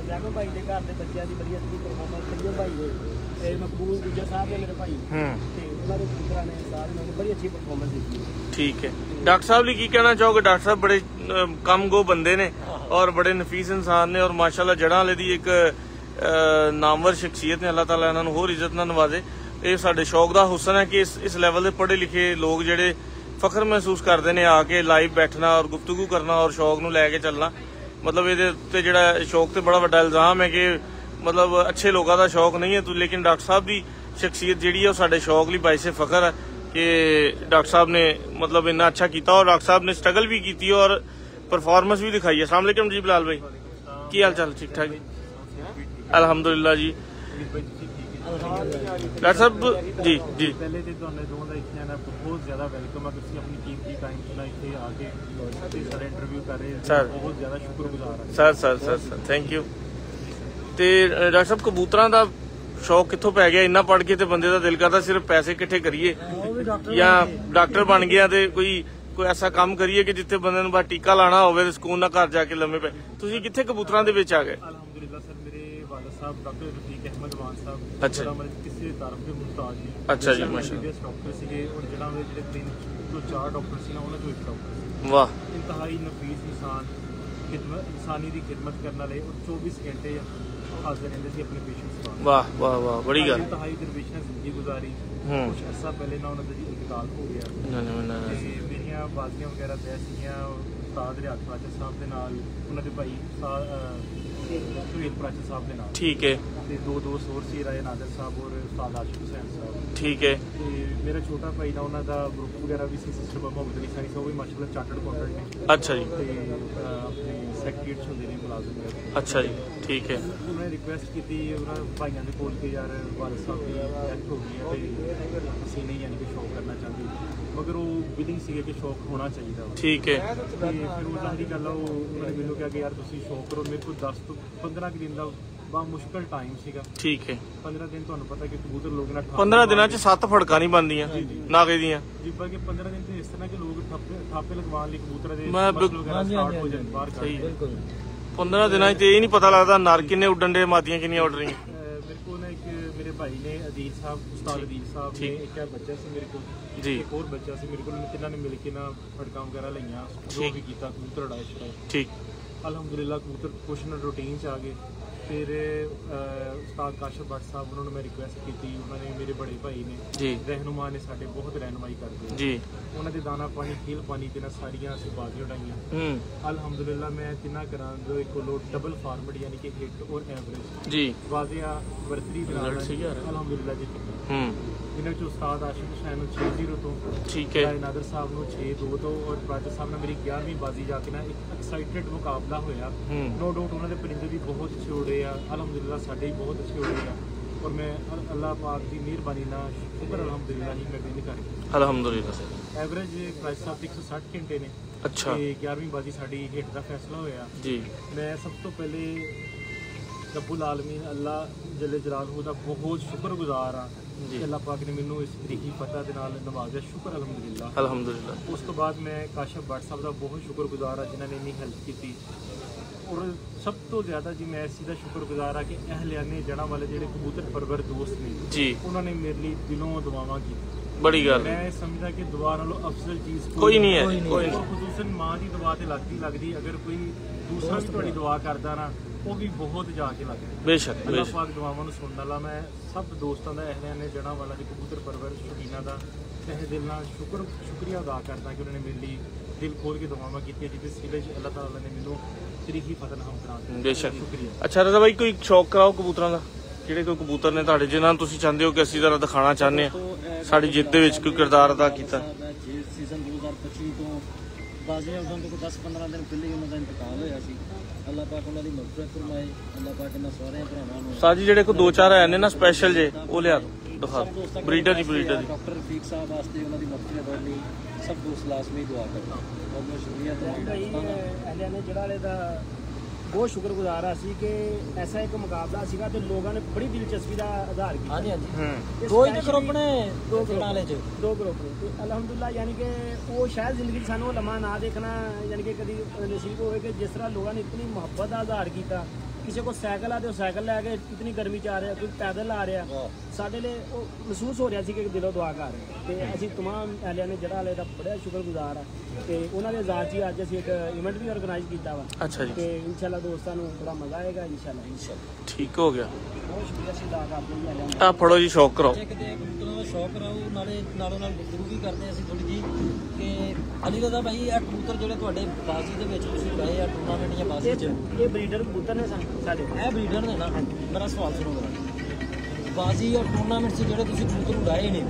ਜ਼ੈਗਮ ਭਾਈ ਦੇ ਘਰ ਦੇ ਬੱਚਿਆਂ ਦੀ ਬੜੀ ਅੱਛੀ ਪਰਫਾਰਮੈਂਸ ਕਰੀ ਭਾਈ ਦੇ, ਤੇ ਮਕਬੂਲ ਦੂਜਾ ਸਾਹਿਬ ਨੇ ਮੇਰੇ ਭਾਈ, ਤੇ ਉਹਨਾਂ ਦੇ ਪੁੱਤਰਾਂ ਨੇ ਸਾਰਿਆਂ ਨੇ ਬੜੀ ਅੱਛੀ ਪਰਫਾਰਮੈਂਸ ਦਿੱਤੀ। ਠੀਕ ਹੈ। ਡਾਕਟਰ ਸਾਹਿਬ ਲਈ ਕੀ ਕਹਿਣਾ ਚਾਹੋਗੇ? ਡਾਕਟਰ ਸਾਹਿਬ ਬੜੇ ਕਮਗੋ ਬੰਦੇ ਨੇ ਔਰ ਬੜੇ ਨਫੀਸ ਇਨਸਾਨ ਨੇ ਔਰ ਮਾਸ਼ਾਅੱਲਾ ਜੜ੍ਹਾਂ ਵਾਲੇ ਦੀ ਇੱਕ ਨਾਮਵਰ ਸ਼ਖਸੀਅਤ ਨੇ। ਅੱਲਾਹ ਤਾਲਾ ਇਹਨਾਂ ਨੂੰ ਹੋਰ ਇੱਜ਼ਤ ਨਾਲ ਨਵਾਜ਼ੇ। ਇਹ ਸਾਡੇ ਸ਼ੌਕ ਦਾ ਹੁਸਨ ਹੈ ਕਿ ਇਸ ਲੈਵਲ ਦੇ ਪੜ੍ਹੇ ਲਿਖੇ ਲੋਕ ਜਿਹੜੇ ਫਖਰ ਮਹਿਸੂਸ ਕਰਦੇ ਨੇ ਆ ਕੇ ਲਾਈਵ ਬੈਠਣਾ ਔਰ ਗੁਫ਼ਤਗੂ ਕਰਨਾ ਔਰ ਸ਼ੌਕ ਨੂੰ ਲੈ ਕੇ ਚੱਲਣਾ। ਮਤਲਬ ਇਹਦੇ ਉੱਤੇ ਜਿਹੜਾ ਸ਼ੌਕ ਤੇ ਬੜਾ ਵੱਡਾ ਇਲਜ਼ਾਮ ਹੈ ਕਿ ਮਤਲਬ ਅੱਛੇ ਲੋਕਾਂ ਦਾ ਸ਼ੌਕ ਨਹੀਂ ਹੈ, ਲੇਕਿਨ ਡਾਕਟਰ ਸਾਹਿਬ ਦੀ ਸ਼ਖਸੀਅਤ ਜਿਹੜੀ ਹੈ ਉਹ ਸਾਡੇ ਸ਼ੌਕ ਲਈ ਬਾਇਸੇ ਫਖਰ ਹੈ ਕਿ ਡਾਕਟਰ ਸਾਹਿਬ ਨੇ ਮਤਲਬ ਇੰਨਾ ਅੱਛਾ ਕੀਤਾ ਔਰ ਡਾਕਟਰ ਸਾਹਿਬ ਨੇ ਸਟਰਗਲ ਵੀ ਕੀਤੀ ਔਰ परफॉर्मेंस भी दिखाई है। अस्सलाम वालेकुम जी बिलाल भाई, की हाल चाल? ठीक ठाक जी, अलहमदुलिल्लाह जी। डॉक्टर साहब जी जी ਪਹਿਲੇ ਤੇ ਤੁਹਾਨੂੰ ਦੋਵਾਂ ਦਾ ਇੱਥੇ ਆਣਾ ਬਹੁਤ ਜ਼ਿਆਦਾ ਵੈਲਕਮ ਆ। ਤੁਸੀਂ ਆਪਣੀ ਕੀਮਤੀ ਟਾਈਮ ਨਾਲ ਇੱਥੇ ਆ ਕੇ ਸਾਰਾ ਇੰਟਰਵਿਊ ਕਰ ਰਹੇ ਸਰ, ਬਹੁਤ ਜ਼ਿਆਦਾ ਸ਼ੁਕਰਗੁਜ਼ਾਰ ਹਾਂ sir sir sir sir thank you. ਤੇ ਡਾਕਟਰ ਸਾਹਿਬ ਕਬੂਤਰਾਂ ਦਾ ਸ਼ੌਕ ਕਿੱਥੋਂ ਪੈ ਗਿਆ? ਇੰਨਾ ਪੜ੍ਹ ਕੇ ਤੇ ਬੰਦੇ ਦਾ ਦਿਲ ਕਰਦਾ ਸਿਰਫ ਪੈਸੇ ਇਕੱਠੇ ਕਰੀਏ ਜਾਂ ਡਾਕਟਰ ਬਣ ਗਿਆ ਤੇ ਕੋਈ ਐਸਾ ਕੰਮ ਕਰੀਏ ਕਿ ਜਿੱਥੇ ਬੰਦੇ ਨੂੰ ਬਸ ਟੀਕਾ ਲਾਣਾ ਹੋਵੇ ਤੇ ਸਕੂਨ ਨਾਲ ਘਰ ਜਾ ਕੇ ਲੰਮੇ ਪਏ। ਤੁਸੀਂ ਕਿੱਥੇ ਕਬੂਤਰਾਂ ਦੇ ਵਿੱਚ ਆ ਗਏ? ਅਲਹਮਦੁਲਿਲਾ ਸਰ, ਮੇਰੇ ਵਾਲਦ ਸਾਹਿਬ ਡਾਕਟਰ ਰਫੀਕ ਅਹਿਮਦ ਵਾਨ ਸਾਹਿਬ ਅੱਛਾ। ਜਿਹੜਾ ਮਤਲਬ ਕਿਸੇ ਤਾਰਫ ਦੇ ਮੁਹਤਾਜ ਨਹੀਂ। ਅੱਛਾ ਜੀ, ਮਾਸ਼ਾਅੱਲਾ। ਡਾਕਟਰ ਸੀਗੇ ਔਰ ਜਿਹੜਾ ਮੇਰੇ ਜਿਹੜੇ 3 ਤੋਂ 4 ਡਾਕਟਰ ਸੀ ਨਾ ਉਹਨਾਂ ਚੋਂ ਇੱਕ ਡਾਕਟਰ ਸੀ। ਵਾਹ, ਇੰਤਹਾਈ ਨਫੀਸ ਇਨਸਾਨ, ਇਨਸਾਨੀ ਦੀ ਖਿਦਮਤ ਕਰਨ ਵਾਲੇ ਔਰ 24 ਘੰਟੇ ਹਾਜ਼ਰ ਰਹਿੰਦੇ ਸੀ ਆਪਣੇ ਪੇਸ਼ੈਂਟਸ ਨਾਲ। ਵਾਹ ਵਾਹ ਵਾਹ, ਬੜੀ ਗੱਲ। ਇੰਤਹਾਈ ਦਰਵੇਸ਼ ਨਾਲ ਜ਼ਿੰਦਗੀ ਗੁਜ਼ਾਰੀ। ਕੁਝ ਅਰਸਾ ਪਹਿਲੇ ਨਾ ਉਹਨਾਂ ਦਾ ਜੀ ਇੰਤਕਾਲ ਹੋ ਗਿਆ ਤੇ ਮੇਰੀਆਂ ਬਾਜ਼ੀਆਂ ਵਗੈਰਾ ਤੈਅ ਸੀਗੀਆਂ ਉਸਤਾਦ ਰਿਆਤ ਪ੍ਰਾਚਾ ਸਾਹਿਬ ਦੇ ਨਾਲ, ਉਹਨਾਂ ਦੇ ਭਾਈ ਸੁਹੇਲ ਪ੍ਰਾਚਾ ਸਾਹਿਬ ਦੇ ਨਾਲ। ਠੀਕ ਹੈ। ਤੇ ਦੋ ਦੋਸਤ ਹੋਰ ਸੀ, ਰਾਏ ਨਾਦਰ ਸਾਹਿਬ ਔਰ ਉਸਤਾਦ ਆਸ਼ਿਕ ਹੁਸੈਨ ਸਾਹਿਬ। ਠੀਕ ਹੈ। ਤੇ ਮੇਰਾ ਛੋਟਾ ਭਾਈ ਦਾ ਉਹਨਾਂ ਦਾ ਗਰੁੱਪ ਵਗੈਰਾ ਵੀ ਸੀ, ਸਿਸਟਰ ਮੁਹੰਮਦ ਅਲੀ ਸਾਨੀ ਸਾਹਿਬ, ਉਹ ਵੀ ਮਾਸ਼ਾਅੱਲਾ ਚਾਰਟਰਡ ਅਕਾਊਂਟੈਂਟ ਨੇ। ਅੱਛਾ ਜੀ। ਤੇ ਆਪਣੇ ਸੈਕਟਰੀਏਟ ਹੁੰਦੇ ਨੇ ਮੁਲਾਜ਼ਮ ਵਗੈਰਾ। ਅੱਛਾ ਜੀ, ਠੀਕ ਹੈ। ਉਹਨਾਂ ਨੇ ਰਿਕੁਐਸਟ ਕੀਤੀ ਉਹਨਾਂ ਭਾਈਆਂ ਦੇ ਕੋਲ ਕਿ ਯਾਰ ਵਾਲਦ ਸਾਹਿਬ ਦੀ ਡੈਥ ਹੋ ਗਈ ਹੈ ਤੇ ਅਸੀਂ ਨਹੀਂ ਯਾਨੀ ਕਿ ਸ਼ੌਕ ਕਰਨਾ ਚਾਹੁੰਦੇ, ਮਗਰ ਉਹ ਵਿਲਿੰਗ ਸੀਗੇ ਕਿ ਸ਼ੌਕ ਹੋਣਾ ਚਾਹੀਦਾ। ਠੀਕ ਹੈ। ਤੇ ਫਿਰ ਉਹ ਜ਼ਾਹਰੀ ਗੱਲ ਆ, ਉਹ ਮੈਨੂੰ ਕਿਹਾ ਕਿ ਯਾਰ ਤੁਸੀਂ ਸ਼ੌਕ ਕਰੋ। ਮੇਰੇ ਕੋਲ 10 ਤੋਂ 15 ਦਿਨ ਦਾ ਬੜਾ ਮੁਸ਼ਕਲ ਟਾਈਮ ਸੀਗਾ। ਠੀਕ ਹੈ। 15 ਦਿਨ ਤੁਹਾਨੂੰ ਪਤਾ ਕਿ ਕਬੂਤਰ ਲੋਕ ਨਾ 15 ਦਿਨਾਂ ਚ 7 ਫੜਕਾਂ ਨਹੀਂ ਬਣਦੀਆਂ ਨਾਗੇ ਦੀਆਂ। ਜੀ ਬਾਕੀ 15 ਦਿਨ ਤੇ ਇਸ ਤਰ੍ਹਾਂ ਕਿ ਲੋਕ ਥਾਪੇ ਲਗਵਾਉਣ ਲਈ ਕਬੂਤਰਾਂ ਦੇ ਮੈਂ ਮਸਲ ਵਗੈਰਾ ਸਟਾਰਟ ਹੋ ਜਾਂਦੇ ਬਾਹਰ ਸਹੀ। ਬਿਲਕੁਲ 15 ਦਿਨਾਂ ਚ ਤੇ ਇਹ ਨਹੀਂ ਪਤਾ ਲੱਗਦਾ ਨਰ ਕਿੰਨੇ ਉੱਡਣ ਦੇ, ਮਾਦੀਆਂ ਕਿੰਨੀਆਂ ਉੱਡ ਰਹੀਆਂ। ਮੇਰੇ ਕੋਲ ਨਾ ਇੱਕ ਮੇਰੇ ਭਾਈ ਨੇ ਅਦੀਲ ਸਾਹਿਬ, ਉਸਤਾਦ ਅਦੀਲ ਸਾਹਿਬ ਨੇ, ਇੱਕ ਬੱਚਾ ਸੀ ਮੇਰੇ ਕੋਲ ਜੀ, ਇੱਕ ਹੋਰ ਬੱਚਾ ਸੀ ਮੇਰੇ ਕੋਲ। ਤਿੰਨਾਂ ਨੇ ਮਿਲ ਕੇ ਨਾ ਫੜਕਾਂ ਵਗੈਰਾ ਲਈਆਂ, ਜੋ ਵੀ ਕੀਤਾ ਕਬੂਤਰ ਉਡਾਏ ਸ਼ੁਰੂ। ਠੀਕ। ਅਲਹਮਦੁਲਿਲਾ ਕਬੂਤਰ ਕੁਛ ਨਾ ਰੂਟੀਨ ਚ ਆ ਗਏ। ਫਿਰ ਉਸਤਾਦ ਕਾਸ਼ਫ ਭੱਟ ਸਾਹਿਬ, ਉਹਨਾਂ ਨੂੰ ਮੈਂ ਰਿਕੁਐਸਟ ਕੀਤੀ, ਉਹਨਾਂ ਨੇ ਮੇਰੇ ਬੜੇ ਭਾਈ ਨੇ ਜੀ, ਰਹਿਨੁਮਾ ਨੇ ਸਾਡੇ ਬਹੁਤ ਰਹਿਨੁਮਾਈ ਕਰਦੇ ਜੀ। ਉਹਨਾਂ ਦੇ ਦਾਣਾ ਪਾਣੀ ਖੇਲ ਪਾਣੀ ਤੇ ਨਾ ਸਾਰੀਆਂ ਅਸੀਂ ਬਾਜ਼ੀਆਂ ਉਡਾਈਆਂ। ਅਲਹਮਦੁਲਿਲਾ ਮੈਂ ਤਿੰਨਾਂ ਕਰਾਂ ਜੋ ਕੋਲੋਂ ਡਬਲ ਫਾਰਮੈਟ ਯਾਨੀ ਕਿ ਹਿੱਟ ਔਰ ਐਵਰੇਜ ਜੀ ਬਾਜ਼ੀਆਂ ਵਰਤਰੀ ਬਣਾ ਅਲਹਮਦੁਲਿਲਾ ਜੀ। ਇਹਨਾਂ ਵਿੱਚ ਉਸਤਾਦ ਆਸ਼ਿਕ ਹੁਸੈਨ ਨੂੰ 6-0 ਤੋਂ, ਠੀਕ ਹੈ, ਨਾਦਰ ਸਾਹਿਬ ਨੂੰ 6-2 ਤੋਂ ਔਰ ਪ੍ਰਾਚਾ ਸਾਹਿਬ ਨਾਲ ਮੇਰੀ 11ਵੀਂ ਬਾਜ਼ੀ ਜਾ ਕੇ ਨਾ ਇੱਕ ਐਕਸਾਈਟਡ ਮੁਕਾਬਲਾ ਹੋਇਆ। ਨੋ ਡਾਊਟ ਉਹਨਾਂ ਦੇ ਪਰਿੰਦੇ ਵੀ ਬਹੁਤ ਅੱਛੇ ਉੜੇ ਆ, ਅਲਹਮਦੁਲਿਲਾ ਸਾਡੇ ਵੀ ਬਹੁਤ ਅੱਛੇ ਉੜੇ ਆ ਔਰ ਮੈਂ ਅੱਲਾਹ ਪਾਕ ਦੀ ਮਿਹਰਬਾਨੀ ਨਾਲ ਸ਼ੁਕਰ ਅਲਹਮਦੁਲਿਲਾ ਹੀ ਮੈਂ ਵਿਨ ਕਰ ਗਿਆ ਅਲਹਮਦੁਲਿਲਾ। ਐਵਰੇਜ ਪ੍ਰਾਈਸ ਸਾਹਿਬ 160 ਘੰਟੇ ਨੇ। ਅੱਛਾ। ਤੇ 11ਵੀਂ ਬਾਜ਼ੀ ਸਾਡੀ ਹਿੱਟ ਦਾ ਫੈਸਲਾ ਹੋਇਆ ਜੀ। ਮੈਂ ਸਭ ਤੋਂ ਪਹਿਲੇ ਰੱਬੁਲ ਆਲਮੀਨ ਅੱਲਾਹ ਜੱਲੇ ਜਲਾਲਹੂ ਦਾ ਬਹੁਤ ਸ਼ੁਕਰਗੁਜ਼ਾਰ ਆ ਕਿ ਅੱਲਾਹ ਪਾਕ ਨੇ ਮੈਨੂੰ ਇਸ ਤਰੀਕੀ ਫਤਹ ਦੇ ਨਾਲ ਨਵਾਜ਼ਿਆ। ਸ਼ੁਕਰ ਅਲਹਮਦੁਲਿਲਾ ਅਲਹਮਦੁਲਿਲਾ। ਉਸ ਤੋਂ ਬਾਅਦ ਮੈਂ ਕਾਸ਼ਫ ਭੱਟ ਸਾਹਿਬ ਦਾ ਬਹੁਤ ਸ਼ੁਕਰਗੁਜ਼ਾਰ ਆ ਜਿਨ੍ਹਾਂ ਨੇ ਇੰਨੀ ਹੈਲਪ ਕੀਤੀ। ਔਰ ਸਭ ਤੋਂ ਜ਼ਿਆਦਾ ਜੀ ਮੈਂ ਇਸ ਚੀਜ਼ ਦਾ ਸ਼ੁਕਰਗੁਜ਼ਾਰ ਆ ਕਿ ਅਹਲਿਆਨੇ ਜੜ੍ਹਾਂ ਵਾਲੇ ਜਿਹੜੇ ਕਬੂਤਰ ਪਰਵਰ ਦੋਸਤ ਨੇ ਜੀ, ਉਹਨਾਂ ਨੇ ਮੇਰੇ ਲਈ ਦਿਲੋਂ ਦੁਆਵਾਂ ਕੀਤੀ। ਬੜੀ ਗੱਲ। ਮੈਂ ਸਮਝਦਾ ਕਿ ਦੁਆ ਨਾਲੋਂ ਅਫਜ਼ਲ ਚੀਜ਼ ਕੋਈ ਨਹੀਂ ਹੈ। ਖੁਸੂਸਨ ਮਾਂ ਦੀ ਦੁਆ ਤੇ ਲੱਗਦੀ ਅਗਰ ਕੋਈ ਦੂਸਰਾ ਵੀ ਤੁਹਾਡੀ ਦੁਆ ਕਰਦਾ ਨਾ ਉਹ ਵੀ ਬਹੁਤ ਜਾ ਕੇ ਲੱਗਦਾ। ਬੇਸ਼ੱਕ ਅੱਲਾਹ ਪਾਕ ਦੁਆਵਾਂ ਨੂੰ ਸੁਣਨ ਵਾਲਾ। ਮੈਂ ਸਭ ਦੋਸਤਾਂ ਦਾ ਅਹਲਿਆਨੇ ਜੜ੍ਹਾਂ ਵਾਲਾ ਦੇ ਕਬੂਤਰ ਪਰਵਰ ਸ਼ੌਕੀਨਾਂ ਦਾ ਤਹਿ ਦਿਲ ਨਾਲ ਸ਼ੁਕਰੀਆ ਅਦਾ ਕਰਦਾ ਕਿ ਉਹਨਾਂ ਨੇ ਮੇਰੇ ਲਈ ਦਿਲ ਖੋਲ ਕੇ ਦੁਆਵਾਂ ਕੀਤੀਆਂ ਜਿਹਦੇ ਸਿਲੇ 'ਚ ਅੱਲਾਹ ਤਾਲਾ ਨੇ ਮੈਨੂੰ ਤਰੀਕੀ ਫਤਹ ਨਾਮ ਕਰਾ। ਬੇਸ਼ੱਕ ਸ਼ੁਕਰੀਆ। ਅੱਛਾ ਰਜ਼ਾ ਭਾਈ, ਕੋਈ ਸ਼ੌਕ ਕਰਾਓ ਕਬੂਤਰਾਂ ਦਾ, ਕਿਹੜੇ ਕੋਈ ਕਬੂਤਰ ਨੇ ਤੁਹਾਡੇ ਜਿਨ੍ਹਾਂ ਨੂੰ ਤੁਸੀਂ ਚਾਹੁੰਦੇ ਹੋ ਕਿ ਅਸੀਂ ਜ਼ਰਾ ਦਿਖਾਉਣਾ ਚਾਹੁੰਦੇ ਹਾਂ, ਸਾਡੀ ਜਿੱਤ ਦੇ ਵਿੱਚ ਕੋਈ ਕਿਰਦਾਰ ਅਦਾ ਕੀਤਾ? ਸੀਜ਼ਨ 2025 ਤੋਂ ਬਾਜ਼ੀਆਂ ਉਦੋਂ ਤੋਂ 10-15 ਦਿਨ ਪਹਿਲੇ ਹੀ ਉਹਨਾਂ ਦਾ ਇੰਤਕਾਲ ਹੋਇਆ ਸੀ। ਅੱਲਾਹ ਪਾਕ ਉਹਨਾਂ ਦੀ ਮਗਫਰਤ ਫਰਮਾਏ। ਅੱਲਾਹ ਪਾਕ ਇਹਨਾਂ ਸਾਰਿਆਂ ਭਰਾਵਾਂ ਨੂੰ ਸਾਜੀ ਜਿਹੜੇ ਕੋ 2-4 ਆਏ ਨੇ ਨਾ ਸਪੈਸ਼ਲ ਜੇ ਉਹ ਲਿਆ ਦਿਖਾ ਬਰੀਡਰ ਦੀ ਡਾਕਟਰ ਰਫੀਕ ਸਾਹਿਬ ਵਾਸਤੇ ਉਹਨਾਂ ਦੀ ਮਗਫਰਤ ਹੋਣ ਲਈ ਸਭ ਦੋਸਤ ਲਾਜ਼ਮੀ ਦੁਆ ਕਰਨਾ। ਬਹੁਤ ਬਹੁਤ ਸ਼ੁਕਰੀਆ ਅਹਲਿਆ ਨੇ ਜਿਹੜਾ ਵਾਲੇ ਦਾ ਬਹੁਤ ਸ਼ੁਕਰਗੁਜ਼ਾਰ ਆ ਸੀ ਕਿ ਐਸਾ ਇੱਕ ਮੁਕਾਬਲਾ ਸੀਗਾ ਤੇ ਲੋਕਾਂ ਨੇ ਬੜੀ ਦਿਲਚਸਪੀ ਦਾ ਆਧਾਰ ਕੀਤਾ। ਹਾਂਜੀ ਹਾਂਜੀ। ਦੋ ਹੀ ਗਰੁੱਪ ਨੇ, ਦੋ ਗਰੁੱਪ ਨੇ ਤੇ ਅਲਹਮਦੁਲਿਲਾ ਯਾਨੀ ਕਿ ਉਹ ਸ਼ਾਇਦ ਜ਼ਿੰਦਗੀ 'ਚ ਸਾਨੂੰ ਉਹ ਲਮਾ ਨਾ ਦੇਖਣਾ ਯਾਨੀ ਕਿ ਕਦੀ ਨਸੀਬ ਹੋਵੇ ਕਿ ਜਿਸ ਤਰ੍ਹਾਂ ਲੋਕਾਂ ਨੇ ਇਤਨੀ ਮੁਹੱਬਤ ਦਾ ਆਧਾਰ ਕੀਤਾ। ਕਿਸੇ ਕੋਲ ਸਾਈਕਲ ਆ ਤੇ ਉਹ ਸਾਈਕਲ ਲੈ ਕੇ ਇਤਨੀ ਗਰਮੀ 'ਚ ਆ ਰਿਹਾ, ਕੋਈ ਪੈਦਲ ਆ ਰਿਹਾ। ਸਾਡੇ ਲਈ ਉਹ ਮਹਿਸੂਸ ਹੋ ਰਿਹਾ ਸੀ ਕਿ ਦਿਲੋਂ ਦੁਆ ਕਰ ਰਹੇ ਤੇ ਅਸੀਂ ਤਮਾਮ ਅਹਲਿਆਂ ਨੇ ਜਿਹੜਾ ਵਾਲੇ ਦਾ ਬੜਾ ਸ਼ੁਕਰਗੁਜ਼ਾਰ ਆ ਤੇ ਉਹਨਾਂ ਦੇ ਜ਼ਾਤ 'ਚ ਅੱਜ ਅਸੀਂ ਇੱਕ ਇਵੈਂਟ ਵੀ ਆਰਗੇਨਾਈਜ਼ ਕੀਤਾ ਵਾ। ਅੱਛਾ ਜੀ। ਤੇ ਇਨਸ਼ਾਅੱਲਾ ਦੋਸਤਾਂ ਨੂੰ ਬੜਾ ਮਜ਼ਾ ਆਏਗਾ ਇਨਸ਼ਾਅੱਲਾ। ਠੀਕ ਹੋ ਗਿਆ। ਬਹੁਤ ਸ਼ੁਕਰੀਆ ਸੀ ਅਦਾ ਕਰਦੇ ਹਾਂ। ਆ ਫੜੋ ਜੀ, ਸ਼ੌਕ ਕਰਾਓ। ਕਿਤੇ ਕਬੂਤਰਾਂ ਦਾ ਸ਼ੌਕ ਕਰਾਓ, ਨਾਲੋਂ ਨਾਲ ਗੁਫ਼ਤਗੂ ਵੀ ਕਰਦੇ ਹਾਂ ਅਸੀਂ ਥੋੜੀ ਜੀ ਕਿ ਅਲੀ ਰਜ਼ਾ ਭਾਈ ਇਹ ਕਬੂਤਰ ਜਿਹੜੇ ਤੁਹਾਡੇ ਬਾਜ਼ੀ ਦੇ ਵਿੱਚ ਤੁਸੀਂ ਗਏ ਆ ਟੂਰਨਾਮੈਂਟ ਜਾਂ ਬਾਜ਼ੀ 'ਚ, ਇਹ ਬਰੀਡਰ ਕਬੂਤਰ ਨੇ ਸਾਡੇ। ਇਹ ਬਰੀਡਰ ਨੇ ਨਾ। ਮੇਰਾ ਸਵਾਲ ਸੁਣੋ ਜਰਾ, ਬਾਜ਼ੀ ਔਰ ਟੂਰਨਾਮੈਂਟ 'ਚ ਜਿਹੜੇ ਤੁਸੀਂ ਕਬੂਤਰ ਉਡਾਏ ਨੇ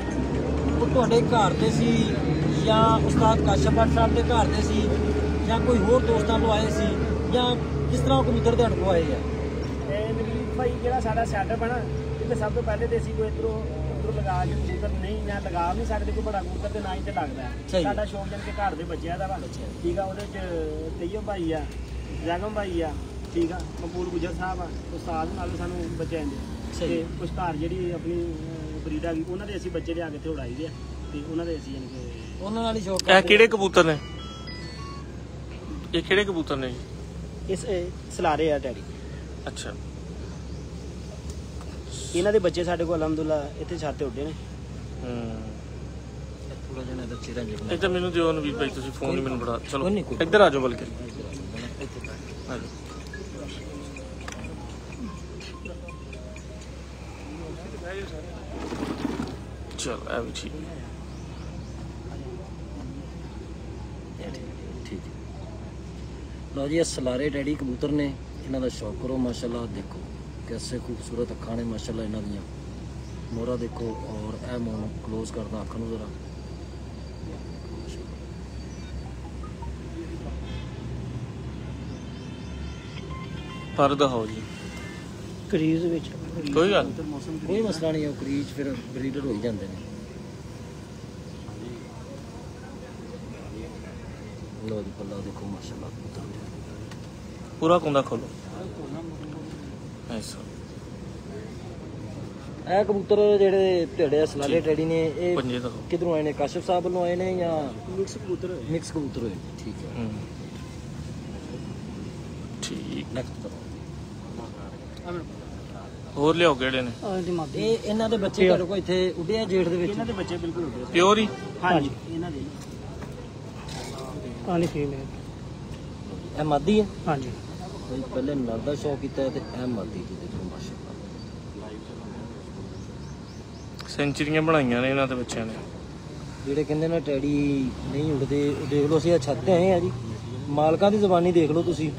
ਉਹ ਤੁਹਾਡੇ ਘਰ ਦੇ ਸੀ ਜਾਂ ਉਸਤਾਦ ਕਾਸ਼ਫ ਭੱਟ ਸਾਹਿਬ ਦੇ ਘਰ ਦੇ ਸੀ ਜਾਂ ਕੋਈ ਹੋਰ ਦੋਸਤਾਂ ਤੋਂ ਆਏ ਸੀ ਜਾਂ ਕਿਸ ਤਰ੍ਹਾਂ ਕਬੂਤਰ ਤੁਹਾਡੇ ਕੋਲ ਆਏ ਆ? ਇਹ ਨਵੀਨ ਭਾਈ ਜਿਹੜਾ ਸਾਡਾ ਸੈਟਅਪ ਹੈ ਨਾ, ਇਹ ਸਾਭ ਤੋਂ ਪਹਿਲੇ ਤੇ ਅਸੀਂ ਕੋਈ ਇੱਧਰੋਂ ਲਗਾ ਕੇ ਕਬੂਤਰ ਨਹੀਂ ਨਾ ਲਗਾ ਨਹੀਂ ਸਕਦੇ, ਕੋਈ ਬੜਾ ਕਬੂਤਰ ਤੇ ਨਾ ਹੀ ਤੇ ਲੱਗਦਾ ਹੈ। ਸਾਡਾ ਸ਼ੌਕ ਜਨ ਕੇ ਘਰ ਦੇ ਬੱਚਿਆਂ ਦਾ ਵਾ, ਠੀਕ ਆ। ਉਹਦੇ ਚ ਤਈਓ ਭਾਈ ਆ, ਜਗਮ ਭਾਈ ਆ, ਠੀਕ ਆ, ਮਕਬੂਲ ਗੁਜਰ ਸਾਹਿਬ ਆ, ਉਸਤਾਦ ਨਾਲ ਸਾਨੂੰ ਬੱਚੇ ਆਉਂਦੇ ਤੇ ਕੁਛ ਘਰ ਜਿਹੜੀ ਆਪਣੀ ਬਰੀਡ ਆ ਗਈ ਉਹਨਾਂ ਦੇ ਅਸੀਂ ਬੱਚੇ ਲਿਆ ਕੇ ਇੱਥੇ ਉਡਾਈ ਦੇ ਆ ਤੇ ਉਹਨਾਂ ਦੇ ਅਸੀਂ ਉਹਨਾਂ ਨਾਲ ਹੀ ਸ਼ੌਕ ਇਹ ਕਿਹੜੇ ਕਬੂਤਰ ਨੇ? ਇਹ ਕਿਹੜੇ ਕਬੂਤਰ ਨੇ ਜੀ? ਇਸ ਸਲਾਰੇ ਆ ਡੈਡੀ। ਅੱਛਾ, ਇਹਨਾਂ ਦੇ ਬੱਚੇ ਸਾਡੇ ਕੋਲ ਅਲਹਮਦੁਲਿਲਾ ਇੱਥੇ ਛੱਤ ਤੇ ਉੱਡੇ ਨੇ। ਥੋੜਾ ਜਿਹਾ ਇਹਦਾ ਚਿਹਰਾ ਜਿਹਾ ਇੱਧਰ ਮੈਨੂੰ ਦਿਓ ਨਵੀਰ ਭਾਈ, ਤੁਸੀਂ ਫੋਨ ਹੀ ਮੈਨੂੰ ਬੜਾ। ਚਲੋ ਇੱਧਰ ਆ ਜਾਓ, ਬਲਕਿ ਆ ਜਾਓ। ਚਲ ਇਹ ਵੀ ਠੀਕ ਠੀਕ ਹੈ। ਲਓ ਜੀ, ਇਹ ਸਲਾਰੇ ਡੈਡੀ ਕਬੂਤਰ ਨੇ, ਇਹਨਾਂ ਦਾ ਸ਼ੌਕ ਕਰੋ ਮਾਸ਼ਾਅੱਲਾ। ਦੇਖੋ कैसे खूबसूरत अखा ने माशाल्लाह इन्हां दियां, मोहरा देखो। और ए मोह क्लोज करदा अख नूं जरा, पर दिखाओ जी क्रीज विच कोई गल कोई मसला नहीं है। क्रीज फिर ब्रीडर हो ही जाते हैं। लो जी पल्ला देखो माशाल्लाह कबूतर पूरा कुंदा खोलो। ऐसा ਇਹ ਕਬੂਤਰ ਜਿਹੜੇ ਤੁਹਾਡੇ ਸਲਾਰੇ ਡੈਡੀ ਨੇ ਇਹ ਪੰਜੇ ਦਾ ਕਿਧਰੋਂ ਆਏ ਨੇ? ਕਾਸ਼ਫ ਸਾਹਿਬ ਵੱਲੋਂ ਆਏ ਨੇ ਜਾਂ ਮਿਕਸ ਕਬੂਤਰ ਹੋਏ? ਮਿਕਸ ਕਬੂਤਰ ਹੋਏ ਨੇ। ਠੀਕ ਹੈ, ਠੀਕ। ਨੈਕਸਟ ਕਰੋ। ਹੋਰ ਲਿਆਓ ਕਿਹੜੇ ਨੇ? ਇਹ ਇਹਨਾਂ ਦੇ ਬੱਚੇ ਤੁਹਾਡੇ ਕੋਲ ਇੱਥੇ ਉੱਡੇ ਆ ਜੇਠ ਦੇ ਵਿੱਚ? ਇਹਨਾਂ ਦੇ ਬੱਚੇ ਬਿਲਕੁਲ ਉੱਡੇ। ਪਿਓਰ ਹੀ? ਹਾਂਜੀ ਇਹਨਾਂ ਦੇ ਆਨੀ ਫੀਮੇਲ। ਇਹ ਮਾਦੀ ਹੈ? ਹਾਂਜੀ। ਕੋਈ ਪਹਿਲੇ ਨਰ ਦਾ ਸ਼ੌਕ ਕੀਤਾ ਤੇ ਇਹ ਮਾਦੀ ਦੀ ਦੇਖੋ ਮਾਸ਼ਾਅੱਲਾ। ਸੈਂਚਰੀਆਂ ਬਣਾਈਆਂ ਨੇ ਇਹਨਾਂ ਦੇ ਬੱਚਿਆਂ ਨੇ। ਜਿਹੜੇ ਕਹਿੰਦੇ ਨੇ ਟੈਡੀ ਨਹੀਂ ਉੱਡਦੇ, ਉਹ ਦੇਖ ਲਓ ਅਸੀਂ ਛੱਤ ਤੇ ਆਏ ਆ ਜੀ, ਮਾਲਕਾਂ ਦੀ ਜ਼ਬਾਨੀ ਦੇਖ ਲਓ ਤੁਸੀਂ।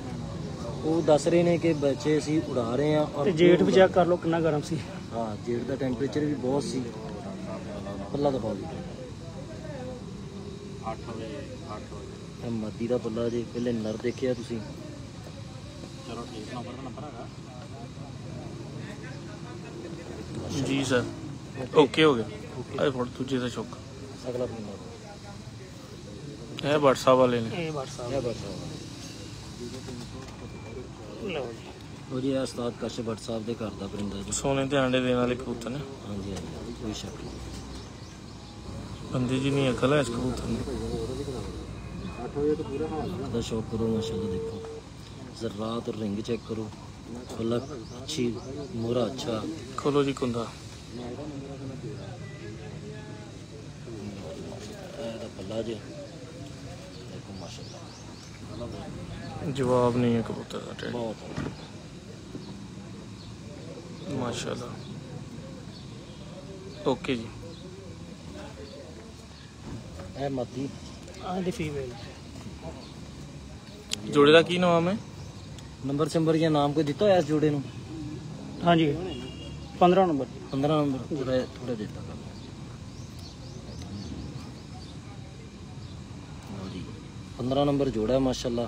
ਉਹ ਦੱਸ ਰਹੇ ਨੇ ਕਿ ਬੱਚੇ ਅਸੀਂ ਉਡਾ ਰਹੇ ਆ। ਔਰ ਜੇਠ ਵੀ ਚੈੱਕ ਕਰ ਲਓ ਕਿੰਨਾ ਗਰਮ ਸੀ। ਹਾਂ, ਜੇਠ ਦਾ ਟੈਂਪਰੇਚਰ ਵੀ ਬਹੁਤ ਸੀ। ਪੱਲਾ ਦਬਾਓ ਜੀ। 8 ਵਜੇ ਇਹ ਮਾਦੀ ਦਾ ਪੱਲਾ ਜੇ ਪਹਿਲੇ ਨਰ ਦੇਖਿਆ ਤੁਸੀਂ? ਚਲੋ ਠੀਕ, ਨੰਬਰ ਦਾ ਨੰਬਰ ਹੈਗਾ ਜੀ ਸਰ। ओके हो गया। अरे फोड़ तुझे से चौक अगला बंदा है WhatsApp वाले ने। ये WhatsApp जी उस्ताद काशिफ भट्ट साहब दे घर दा परिंदा जी। सोने ते अंडे देने वाले कबूतर ने। हां जी हां जी, कोई शक नहीं। बंदे जी नहीं अकल है इस कबूतर में। 8 बजे तो पूरा हाल दा शौक करो माशाल्लाह। देखो ज़र्रात और रिंग चेक करो, पलक अच्छी, मोहरा अच्छा। खोलो जी कुंदा। पल्ला जी देखो माशाल्लाह, जवाब नहीं है कबूतर का। बहुत माशाल्लाह। ओके जी। ए मादी आंदी फीमेल। जोड़े का की नाम है? नंबर चंबर या नाम कोई दिता है इस जोड़े नु? हाँ जी 15 नंबर। 15 नंबर थोड़ा थोड़ा देता कर। लो जी 15 नंबर जोड़ा है माशाल्लाह।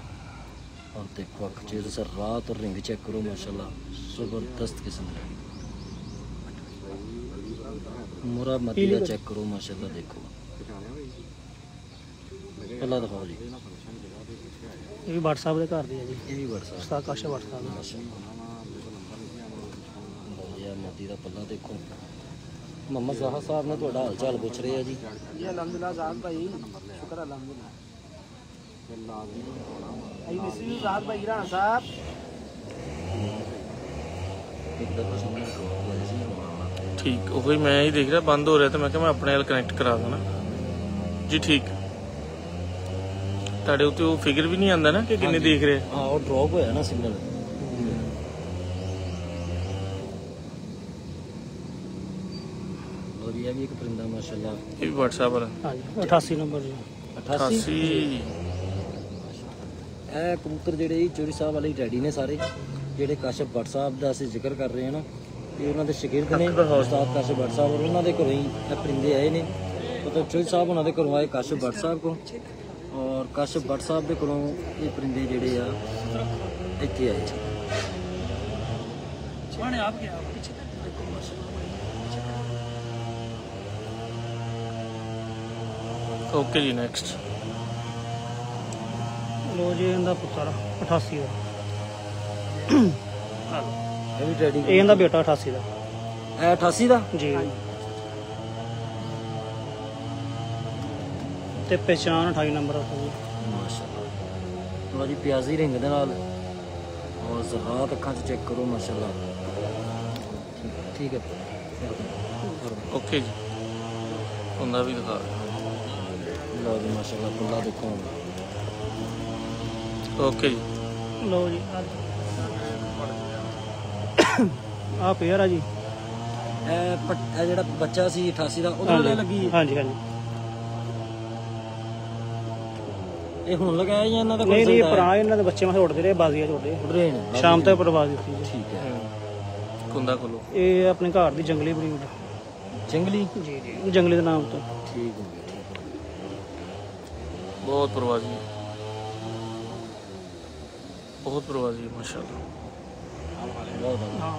और देखो अख चेज सर रात और रिंग चेक करो माशाल्लाह, जबरदस्त किस्म का। मुरा मती का चेक करो माशाल्लाह। देखो पहला दिखाओ जी। ये भी भट्ट साहब दे घर दी है जी। ये भी भट्ट साहब उस्ताद काशिफ भट्ट साहब माशाल्लाह। मोदी का पल्ला देखो। मोहम्मद ज़ाहर साहब ने थोड़ा हाल चाल पूछ रहे हैं जी। ये अल्हम्दुलिल्लाह ज़ाहर भाई, शुक्र अल्हम्दुलिल्लाह। आई मिस्री ज़ाहर भाई राणा साहब ठीक वही मैं ही देख रहा बंद हो रहा था। मैं क्या मैं अपने वाल कनेक्ट करा दूँ ना जी। ठीक ਤੁਹਾਡੇ ਉੱਤੇ ਉਹ ਫਿਗਰ ਵੀ ਨਹੀਂ ਆਉਂਦਾ ਨਾ ਕਿ ਕਿੰਨੇ ਦੇਖ ਰਹੇ? हाँ वो ड्रॉप होया ना सिग्नल। और ये भी एक परिंदा माशाल्लाह। ये भी WhatsApp वाला। हाँ जी 88 नंबर जी। 88। ਇਹ ਕਬੂਤਰ ਜਿਹੜੇ ਚੋਰੀ ਸਾਹਿਬ ਵਾਲੇ ਡੈਡੀ ਨੇ ਸਾਰੇ, ਜਿਹੜੇ ਕਾਸ਼ਿਫ ਭੱਟ ਸਾਹਿਬ ਦਾ ਅਸੀਂ ਜ਼ਿਕਰ ਕਰ ਰਹੇ ਹਾਂ ਨਾ, ਤੇ ਉਹਨਾਂ ਦੇ ਸ਼ਾਗਿਰਦ ਨੇ ਉਸਤਾਦ ਕਾਸ਼ਿਫ ਭੱਟ ਸਾਹਿਬ। ਔਰ ਉਹਨਾਂ ਦੇ ਘਰੋਂ ਹੀ ਇਹ ਪਰਿੰਦੇ ਆਏ ਨੇ। ਮਤਲਬ ਚੋਰੀ ਸਾਹਿਬ ਉਹਨਾਂ ਦੇ ਘਰੋਂ ਆਏ ਕਾਸ਼ਿਫ ਭੱਟ ਸਾਹਿਬ ਕੋਲ। ਔਰ ਕਸ਼ਪ ਭੱਟ ਸਾਹਿਬ ਦੇ ਕੋਲੋਂ ਇਹ ਪਰਿੰਦੇ ਜਿਹੜੇ ਆ ਇੱਥੇ ਆਏ ਜੀ। ਓਕੇ ਜੀ ਨੈਕਸਟ। ਲੋ ਜੀ ਇਹਦਾ ਪੁੱਤਰ 88 ਦਾ, ਇਹ ਵੀ ਟੈਡੀ ਇਹ ਇਹਦਾ ਬੇਟਾ 88 ਦਾ ਇਹ 88 ਦਾ ਜੀ। ਤੇ ਪਛਾਣ 28 ਨੰਬਰ ਆ ਜੀ। ਮਾਸ਼ਾਅੱਲਾ ਥੋੜਾ ਜੀ ਪਿਆਜ਼ੀ ਰਿੰਗ ਦੇ ਨਾਲ ਔਰ ਜ਼ਰਾਤ ਅੱਖਾਂ 'ਚ ਚੈੱਕ ਕਰੋ ਮਾਸ਼ਾਅੱਲਾ। ਠੀਕ ਹੈ ਓਕੇ ਜੀ। ਹੁੰਦਾ ਵੀ ਦਿਖਾ ਲਓ ਜੀ ਮਾਸ਼ਾਅੱਲਾ ਪੁੱਲਾ ਦੇਖੋ। ਓਕੇ ਜੀ। ਲੋ ਜੀ ਆ ਪੇਅਰ ਆ ਜੀ। ਇਹ ਜਿਹੜਾ ਬੱਚਾ ਸੀ 88 ਦਾ ਉਹਦੇ ਨਾਲ ਲੱਗੀ ਹੈ। ਹਾਂਜੀ ਹਾਂਜੀ। ਇਹ ਹੁਣ ਲਗਾਇਆ ਜਾਂ ਇਹਨਾਂ ਦਾ ਨਹੀਂ ਨਹੀਂ ਪੁਰਾਣਾ ਇਹਨਾਂ ਦੇ ਬੱਚੇ ਮੈਂ ਉੱਡਦੇ ਰਹੇ, ਬਾਜ਼ੀਆਂ 'ਚ ਉੱਡ ਰਹੇ ਨੇ ਸ਼ਾਮ ਤੱਕ ਪਰਵਾਜ਼ ਦਿੱਤੀ ਜੀ। ਠੀਕ ਹੈ। ਕੁੰਦਾ ਖੋਲੋ। ਇਹ ਆਪਣੇ ਘਰ ਦੀ ਜੰਗਲੀ ਬਰੀਡ ਜੰਗਲੀ ਜੀ ਜੀ, ਜੰਗਲੀ ਦੇ ਨਾਮ ਤੋਂ। ਠੀਕ ਹੋ ਗਿਆ, ਠੀਕ ਹੈ। ਬਹੁਤ ਪ੍ਰਵਾਜ਼ੀ, ਬਹੁਤ ਪ੍ਰਵਾਜ਼ੀ ਮਾਸ਼ਾਅੱਲਾ। ਬਹੁਤ ਵਧੀਆ।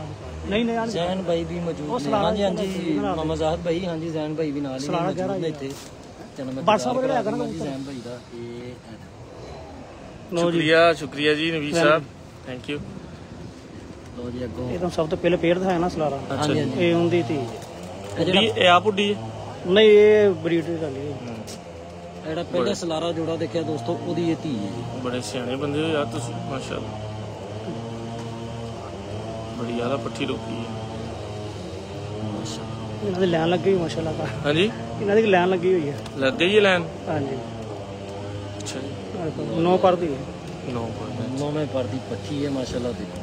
ਨਹੀਂ ਨਹੀਂ ਜ਼ੈਨ ਭਾਈ ਵੀ ਮੌਜੂਦ ਨੇ। ਹਾਂਜੀ ਹਾਂਜੀ ਮੁਹੰਮਦ ਜ਼ਾਹਿਦ ਭਾਈ, ਹਾਂਜੀ ਜ਼ੈਨ ਭਾਈ ਵੀ ਨਾਲ ਹੀ ਮੌਜੂਦ ਨੇ ਇੱਥੇ। WhatsApp ਵਗੈਰਾ ਹੈਗਾ ਨਾ ਜ਼ੈਨ ਭਾਈ ਦਾ। ਸ਼ੁਕਰੀਆ ਸ਼ੁਕਰੀਆ ਜੀ ਨਵੀਦ ਸਾਹਿਬ, ਥੈਂਕ ਯੂ। ਲੋ ਜੀ ਅੱਗੋਂ ਇਹ ਤਾਂ ਸਭ ਤੋਂ ਪਹਿਲੇ ਪੇਅਰ ਦਿਖਾਇਆ ਨਾ ਸਲਾਰਾ। ਹਾਂਜੀ ਹਾਂਜੀ। ਇਹ ਹੁੰਦੀ ਤੀ ਇਹ ਆਪ ਉੱਡੀ ਹੈ? ਨਹੀਂ ਇਹ ਬਰੀਡ ਦੀ ਗੱਲ ਹੈ। ਜਿਹੜਾ ਪਹਿਲੇ ਸਲਾਰਾ ਜੋੜਾ ਦੇਖਿਆ ਦੋਸਤੋ ਉਹਦੀ ਇਹ ਧੀ ਹੈ ਜੀ। ਬੜੇ ਸਿਆਣੇ ਬੰਦੇ ਹੋ ਯਾਰ ਤੁਸੀਂ ਮਾਸ਼ਾਅੱਲਾ। ਬੜੀ ਜ਼ਿਆਦਾ ਪੱਠੀ ਰੋਕੀ ਹੈ ਮਾਸ਼ਾਅੱਲਾ। ਇਹਨਾਂ ਦੀ ਲਾਈਨ ਲੱਗੀ ਹੋਈ ਮਾਸ਼ਾਅੱਲਾ ਦਾ। ਹਾਂਜੀ ਇਹਨਾਂ ਦੀ ਲਾਈਨ ਲੱਗੀ ਹੋਈ ਹੈ। ਲੱਗ ਗਈ ਹੈ ਲਾਈਨ? ਹਾਂਜੀ ਅੱਛਾ ਜੀ। 9 ਪਰਦੀ ਹੈ। 9 ਪਰ ਨੌਵੇਂ ਪਰ ਦੀ ਪੱਠੀ ਹੈ ਮਾਸ਼ਾਅੱਲਾ ਦੇਖੋ।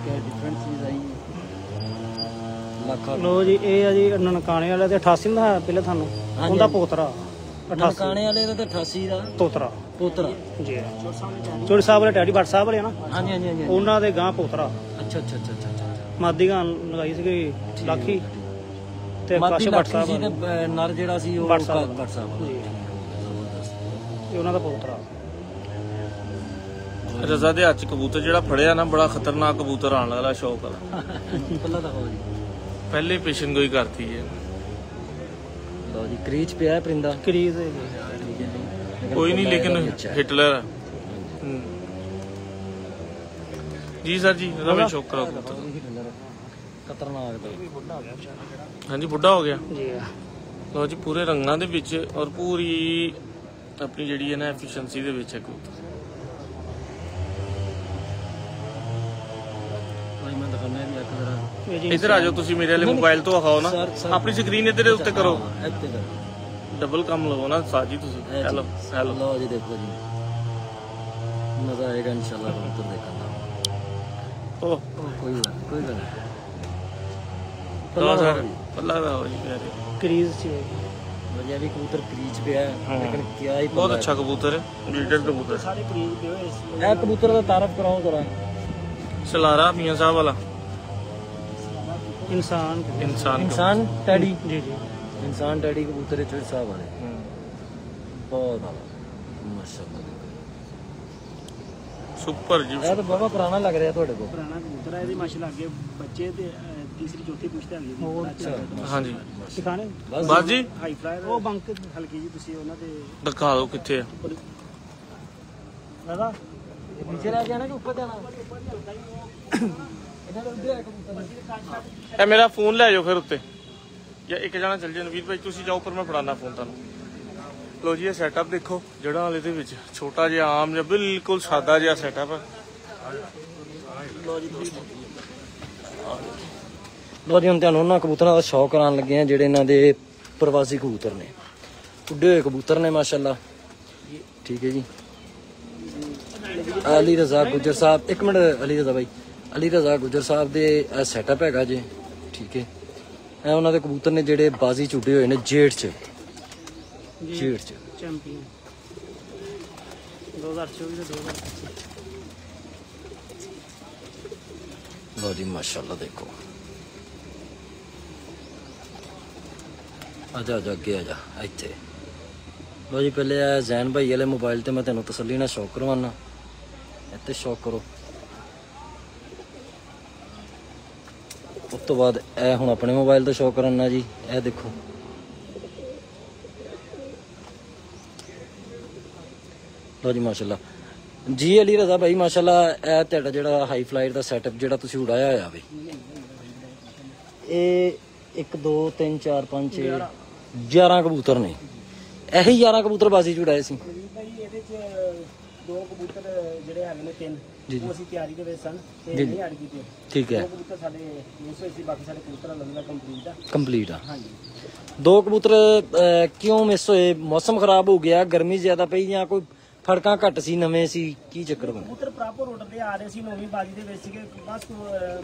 ਡਿਫਰੈਂਟ ਚੀਜ਼ ਆਈ ਲੱਖਾਂ। ਲੋ ਜੀ ਇਹ ਆ ਜੀ ਨਨਕਾਣੇ ਵਾਲੇ ਤੇ 88 ਦਾ ਹੈ ਪਹਿਲੇ ਤੁਹਾਨੂੰ ਉਹਦਾ ਪੋਤਰਾ। ਨਨਕਾਣੇ ਵਾਲੇ ਦਾ ਤੇ 88 ਦਾ ਪੋਤਰਾ ਪੋਤਰਾ ਜੀ। ਚੋੜੀ ਸਾਹਿਬ ਵਾਲੇ ਟੈਡੀ ਭੱਟ ਸਾਹਿਬ ਵਾਲੇ ਨਾ, ਹਾਂਜੀ ਹਾਂਜੀ ਹਾਂਜੀ। ਉਹਨਾਂ ਦੇ ਗਾਂ ਪੋਤਰਾ। ਅੱਛਾ ਅੱਛਾ ਅੱਛਾ ਅੱਛਾ। ਮਾਦੀ ਗਾਂ ਲਗਾਈ ਸੀਗੀ ਲਾਖੀ ਤੇ ਮਾਦੀ ਕਸ਼ ਭੱਟ ਸਾਹਿਬ ਸੀ ਤੇ ਨਰ ਜਿਹੜਾ ਸੀ ਉਹ ਭੱਟ ਸਾਹਿਬ। ਭੱਟ ਸਾਹਿਬ ਜੀ। ਇਹ ਉਹਨਾਂ ਦਾ ਪੋਤਰਾ। ਰਜ਼ਾ ਦੇ ਹੱਥ 'ਚ ਕਬੂਤਰ ਜਿਹੜਾ ਫੜਿਆ ਨਾ, ਬੜਾ ਖਤਰਨਾਕ ਕਬੂਤਰ ਆਉਣ ਵਾਲਾ ਸ਼ੌਕ ਵਾਲਾ। ਪਹਿਲਾਂ ਤਾਂ ਹੋ ਜੀ ਪਹਿਲੇ ਪੇਸ਼ਨ ਗੋਈ ਕਰਤੀ ਹੈ। ਲਓ ਜੀ ਕਰੀਚ ਪਿਆ ਹੈ ਪਰਿੰਦਾ। ਕਰੀਜ਼ ਠੀਕ ਹੈ ਜੀ। ਕੋਈ ਨਹੀਂ ਲੇਕਿਨ ਹਿਟਲਰ ਹੈ। ਜੀ ਸਰ ਜੀ ਇਹਦਾ ਵੀ ਸ਼ੌਕ ਕਰਾਓ ਕਬੂਤਰ। ਖਤਰਨਾਕ ਦਾ ਹਾਂਜੀ ਬੁੱਢਾ ਹੋ ਗਿਆ ਜੀ। ਲਓ ਜੀ ਪੂਰੇ ਰੰਗਾਂ ਦੇ ਵਿੱਚ ਔਰ ਪੂਰੀ ਆਪਣੀ ਜਿਹੜੀ ਹੈ ਨਾ ਐਫੀਸ਼ੀਐਂਸੀ ਦੇ ਵਿੱਚ ਹੈ ਕਬੂਤਰ। ਭਾਈ ਮੈਂ ਦਿਖਾਣਾ ਵੀ ਇੱਕ ਵਾਰ। ਇਹ ਜੀ ਇੱਧਰ ਆ ਜਾਓ ਤੁਸੀਂ, ਮੇਰੇ ਵਾਲੇ ਮੋਬਾਈਲ ਤੋਂ ਵਿਖਾਓ ਨਾ ਸਰ। ਆਪਣੀ ਸਕਰੀਨ ਇੱਧਰ ਉੱਤੇ ਕਰੋ। ਹਾਂ, ਇੱਥੇ ਕਰ। ਡਬਲ ਕੰਮ ਲਵੋ ਨਾ ਸਾਜੀ ਤੁਸੀਂ। Hello hello. ਲਓ ਜੀ ਦੇਖੋ ਜੀ ਮਜ਼ਾ ਆਏਗਾ ਇਨਸ਼ਾਅੱਲਾ ਕਬੂਤਰ ਦੇਖਣ ਦਾ। ਓਹ ਕੋਈ ਗੱਲ ਨਹੀਂ, ਕੋਈ ਗੱਲ ਨਹੀਂ। ਲਓ ਸਰ ਅੱਲਾ ਦਾ ਹੋ ਜੀ ਪਿਆਰੇ। ਕਰੀਜ਼ ਚ ਵਧੀਆ ਵੀ ਕਬੂਤਰ ਕਰੀਚ ਪਿਆ ਹੈ, ਹਾਂ। ਲੇਕਿਨ ਕਿਆ ਹੀ ਬਹੁਤ ਅੱਛਾ ਕਬੂਤਰ ਹੈ, ਬਰੀਡਰ ਕਬੂਤਰ। ਸਾਰੇ ਕਰੀਜ਼ ਪਏ ਹੋਏ ਇਸ ਇਹ ਕਬੂਤਰ ਦਾ ਤਾਰਫ ਕਰਾਓ ਜ਼ਰਾ। ਸਲਾਰਾ ਮੀਆਂ ਸਾਹਿਬ ਵਾਲਾ ਇਨਸਾਨ ਇਨਸਾਨ ਟੈਡੀ। ਜੀ ਜੀ। ਇਨਸਾਨ ਟੈਡੀ ਕਬੂਤਰ ਚੋਰ ਸਾਹਿਬ ਵਾਲੇ ਹੂੰ। ਬਹੁਤ ਆਲਾ ਮਾਸ਼ਾਅੱਲਾ। ਸੁਪਰ ਜੀ। ਇਹ ਤਾਂ ਬਾਬਾ ਪੁਰਾਣਾ ਲੱਗ ਰਿਹਾ ਤੁਹਾਡੇ ਕੋਲ। ਪੁਰਾਣਾ ਕਬੂਤਰ ਹੈ ਇਹਦੇ ਮਾਸ਼ਾਅੱਲਾ ਅੱਗੇ ਬੱਚੇ ਤੇ ਤੀਸਰੀ ਚੌਥੀ ਪੁਸ਼ਤੇ ਆ ਗਈ। ਅੱਛਾ ਹਾਂਜੀ ਦਿਖਾਣੇ ਬਸ ਜੀ ਹਾਈ ਫਲਾਇਰ ਉਹ ਬੰਕ ਹਲਕੀ ਜੀ ਤੁਸੀਂ ਉਹਨਾਂ ਦੇ ਦਿਖਾ ਦਿਓ ਕਿੱਥੇ ਆ। ਦਾਦਾ ਨੀਚੇ ਰਹਿ ਗਿਆ ਨਾ ਕਿ ਉੱਪਰ ਜਾਣਾ। ਇਹਨਾਂ ਦਾ ਉੱਧਰ ਹੈ ਕਬੂਤਰ। ਇਹ ਮੇਰਾ ਫੋਨ ਲੈ ਜਾਓ ਫਿਰ ਉੱਤੇ, ਜਾਂ ਇੱਕ ਜਣਾ ਚੱਲ ਜਾਏ। ਨਵੀਦ ਭਾਈ ਤੁਸੀਂ ਜਾਓ, ਪਰ ਮੈਂ ਫੜਾਣਾ ਫੋਨ ਤੁਹਾਨੂੰ। ਲੋ ਜੀ ਇਹ ਸੈਟਅਪ ਦੇਖੋ ਜਿਹੜਾ ਹਾਲੇ ਦੇ ਵਿੱਚ ਛੋਟਾ ਜਿਹਾ ਆਮ ਜਿਹਾ ਬਿਲਕੁਲ ਸਾਦਾ ਜਿਹਾ ਸੈਟਅਪ ਹੈ। ਲੋ ਜੀ ਹੁਣ ਤੁਹਾਨੂੰ ਉਹਨਾਂ ਕਬੂਤਰਾਂ ਦਾ ਸ਼ੌਕ ਕਰਾਉਣ ਲੱਗੇ ਆ ਜਿਹੜੇ ਇਹਨਾਂ ਦੇ ਪ੍ਰਵਾਸੀ ਕਬੂਤਰ ਨੇ। ਉੱਡੇ ਹੋਏ ਕਬੂਤਰ ਨੇ ਮਾਸ਼ਾਅੱਲਾ। ਠੀਕ ਹੈ ਜੀ। ਅਲੀ ਰਜ਼ਾ ਗੁਜਰ ਸਾਹਿਬ, ਇੱਕ ਮਿੰਟ ਅਲੀ ਰਜ਼ਾ ਭਾਈ, ਅਲੀ ਰਜ਼ਾ ਗੁਜਰ ਸਾਹਿਬ ਦੇ ਸੈਟਅਪ ਹੈਗਾ ਜੇ। ਠੀਕ ਹੈ ਇਹ ਉਹਨਾਂ ਦੇ ਕਬੂਤਰ ਨੇ ਜਿਹੜੇ ਬਾਜ਼ੀ ਚੁੱਡੇ ਹੋਏ ਨੇ ਜੇਠ ਚ। ਜੇਠ ਚ ਚੈਂਪੀਅਨ 2024 ਤੇ 2025। ਲਓ ਜੀ ਮਾਸ਼ਾਅੱਲਾ ਦੇਖੋ ਆਜਾ ਆਜਾ ਅੱਗੇ ਆ ਜਾ ਇੱਥੇ। ਲੋ ਜੀ ਪਹਿਲੇ ਆ ਜ਼ੈਨ ਭਾਈ ਵਾਲੇ ਮੋਬਾਈਲ ਤੇ ਮੈਂ ਤੈਨੂੰ ਤਸੱਲੀ ਨਾਲ ਸ਼ੌਕ ਕਰਵਾਉਣਾ, ਇੱਥੇ ਸ਼ੌਕ ਕਰੋ। ਉਸ ਤੋਂ ਬਾਅਦ ਇਹ ਹੁਣ ਆਪਣੇ ਮੋਬਾਈਲ ਤੋਂ ਸ਼ੌਕ ਕਰਾਉਣਾ ਜੀ। ਇਹ ਦੇਖੋ ਲੋ ਜੀ ਮਾਸ਼ਾਅੱਲਾ ਜੀ ਅਲੀ ਰਜ਼ਾ ਭਾਈ ਮਾਸ਼ਾਅੱਲਾ। ਇਹ ਤੁਹਾਡਾ ਜਿਹੜਾ ਹਾਈ ਫਲਾਈਟ ਦਾ ਸੈਟਅਪ ਜਿਹੜਾ ਤੁਸੀਂ ਉਡਾਇਆ ਹੋਇਆ ਵੇ, ਇਹ 1 2 3 4 5 6 11 ਕਬੂਤਰ ਨੇ। ਇਹੀ 11 ਕਬੂਤਰ ਬਾਜ਼ੀ ਚ ਉਡਾਏ ਸੀ ਭਾਈ ਇਹਦੇ ਚ 2 ਕਬੂਤਰ ਜਿਹੜੇ ਹੈਗੇ ਨੇ 3 ਜੀ। ਉਹ ਅਸੀਂ ਤਿਆਰੀ ਦੇ ਵਿੱਚ ਸਨ ਤੇ ਜੀ। ਨਹੀਂ ਅੜ ਗਈ ਤੇ ਠੀਕ ਹੈ, 2 ਕਬੂਤਰ ਸਾਡੇ ਮਿਸ ਹੋਏ ਸੀ, ਬਾਕੀ ਸਾਡੇ ਕਬੂਤਰ ਲੰਗਾ ਕੰਪਲੀਟ ਆ। ਕੰਪਲੀਟ ਆ। ਹਾਂਜੀ 2 ਕਬੂਤਰ ਕਿਉਂ ਮਿਸ ਹੋਏ? ਮੌਸਮ ਖਰਾਬ ਹੋ ਗਿਆ, ਗਰਮੀ ਜ਼ਿਆਦਾ ਪਈ ਜਾਂ ਕੋਈ ਫੜਕਾਂ ਘੱਟ ਸੀ, ਨਵੇਂ ਸੀ, ਕੀ ਚੱਕਰ ਬਣਾ? ਕਬੂਤਰ ਪ੍ਰਾਪਰ ਉੱਡਦੇ ਆ ਰਹੇ ਸੀ, ਨੌਵੀਂ ਬਾਜੀ ਦੇ ਵਿੱਚ ਸੀਗੇ, ਬਸ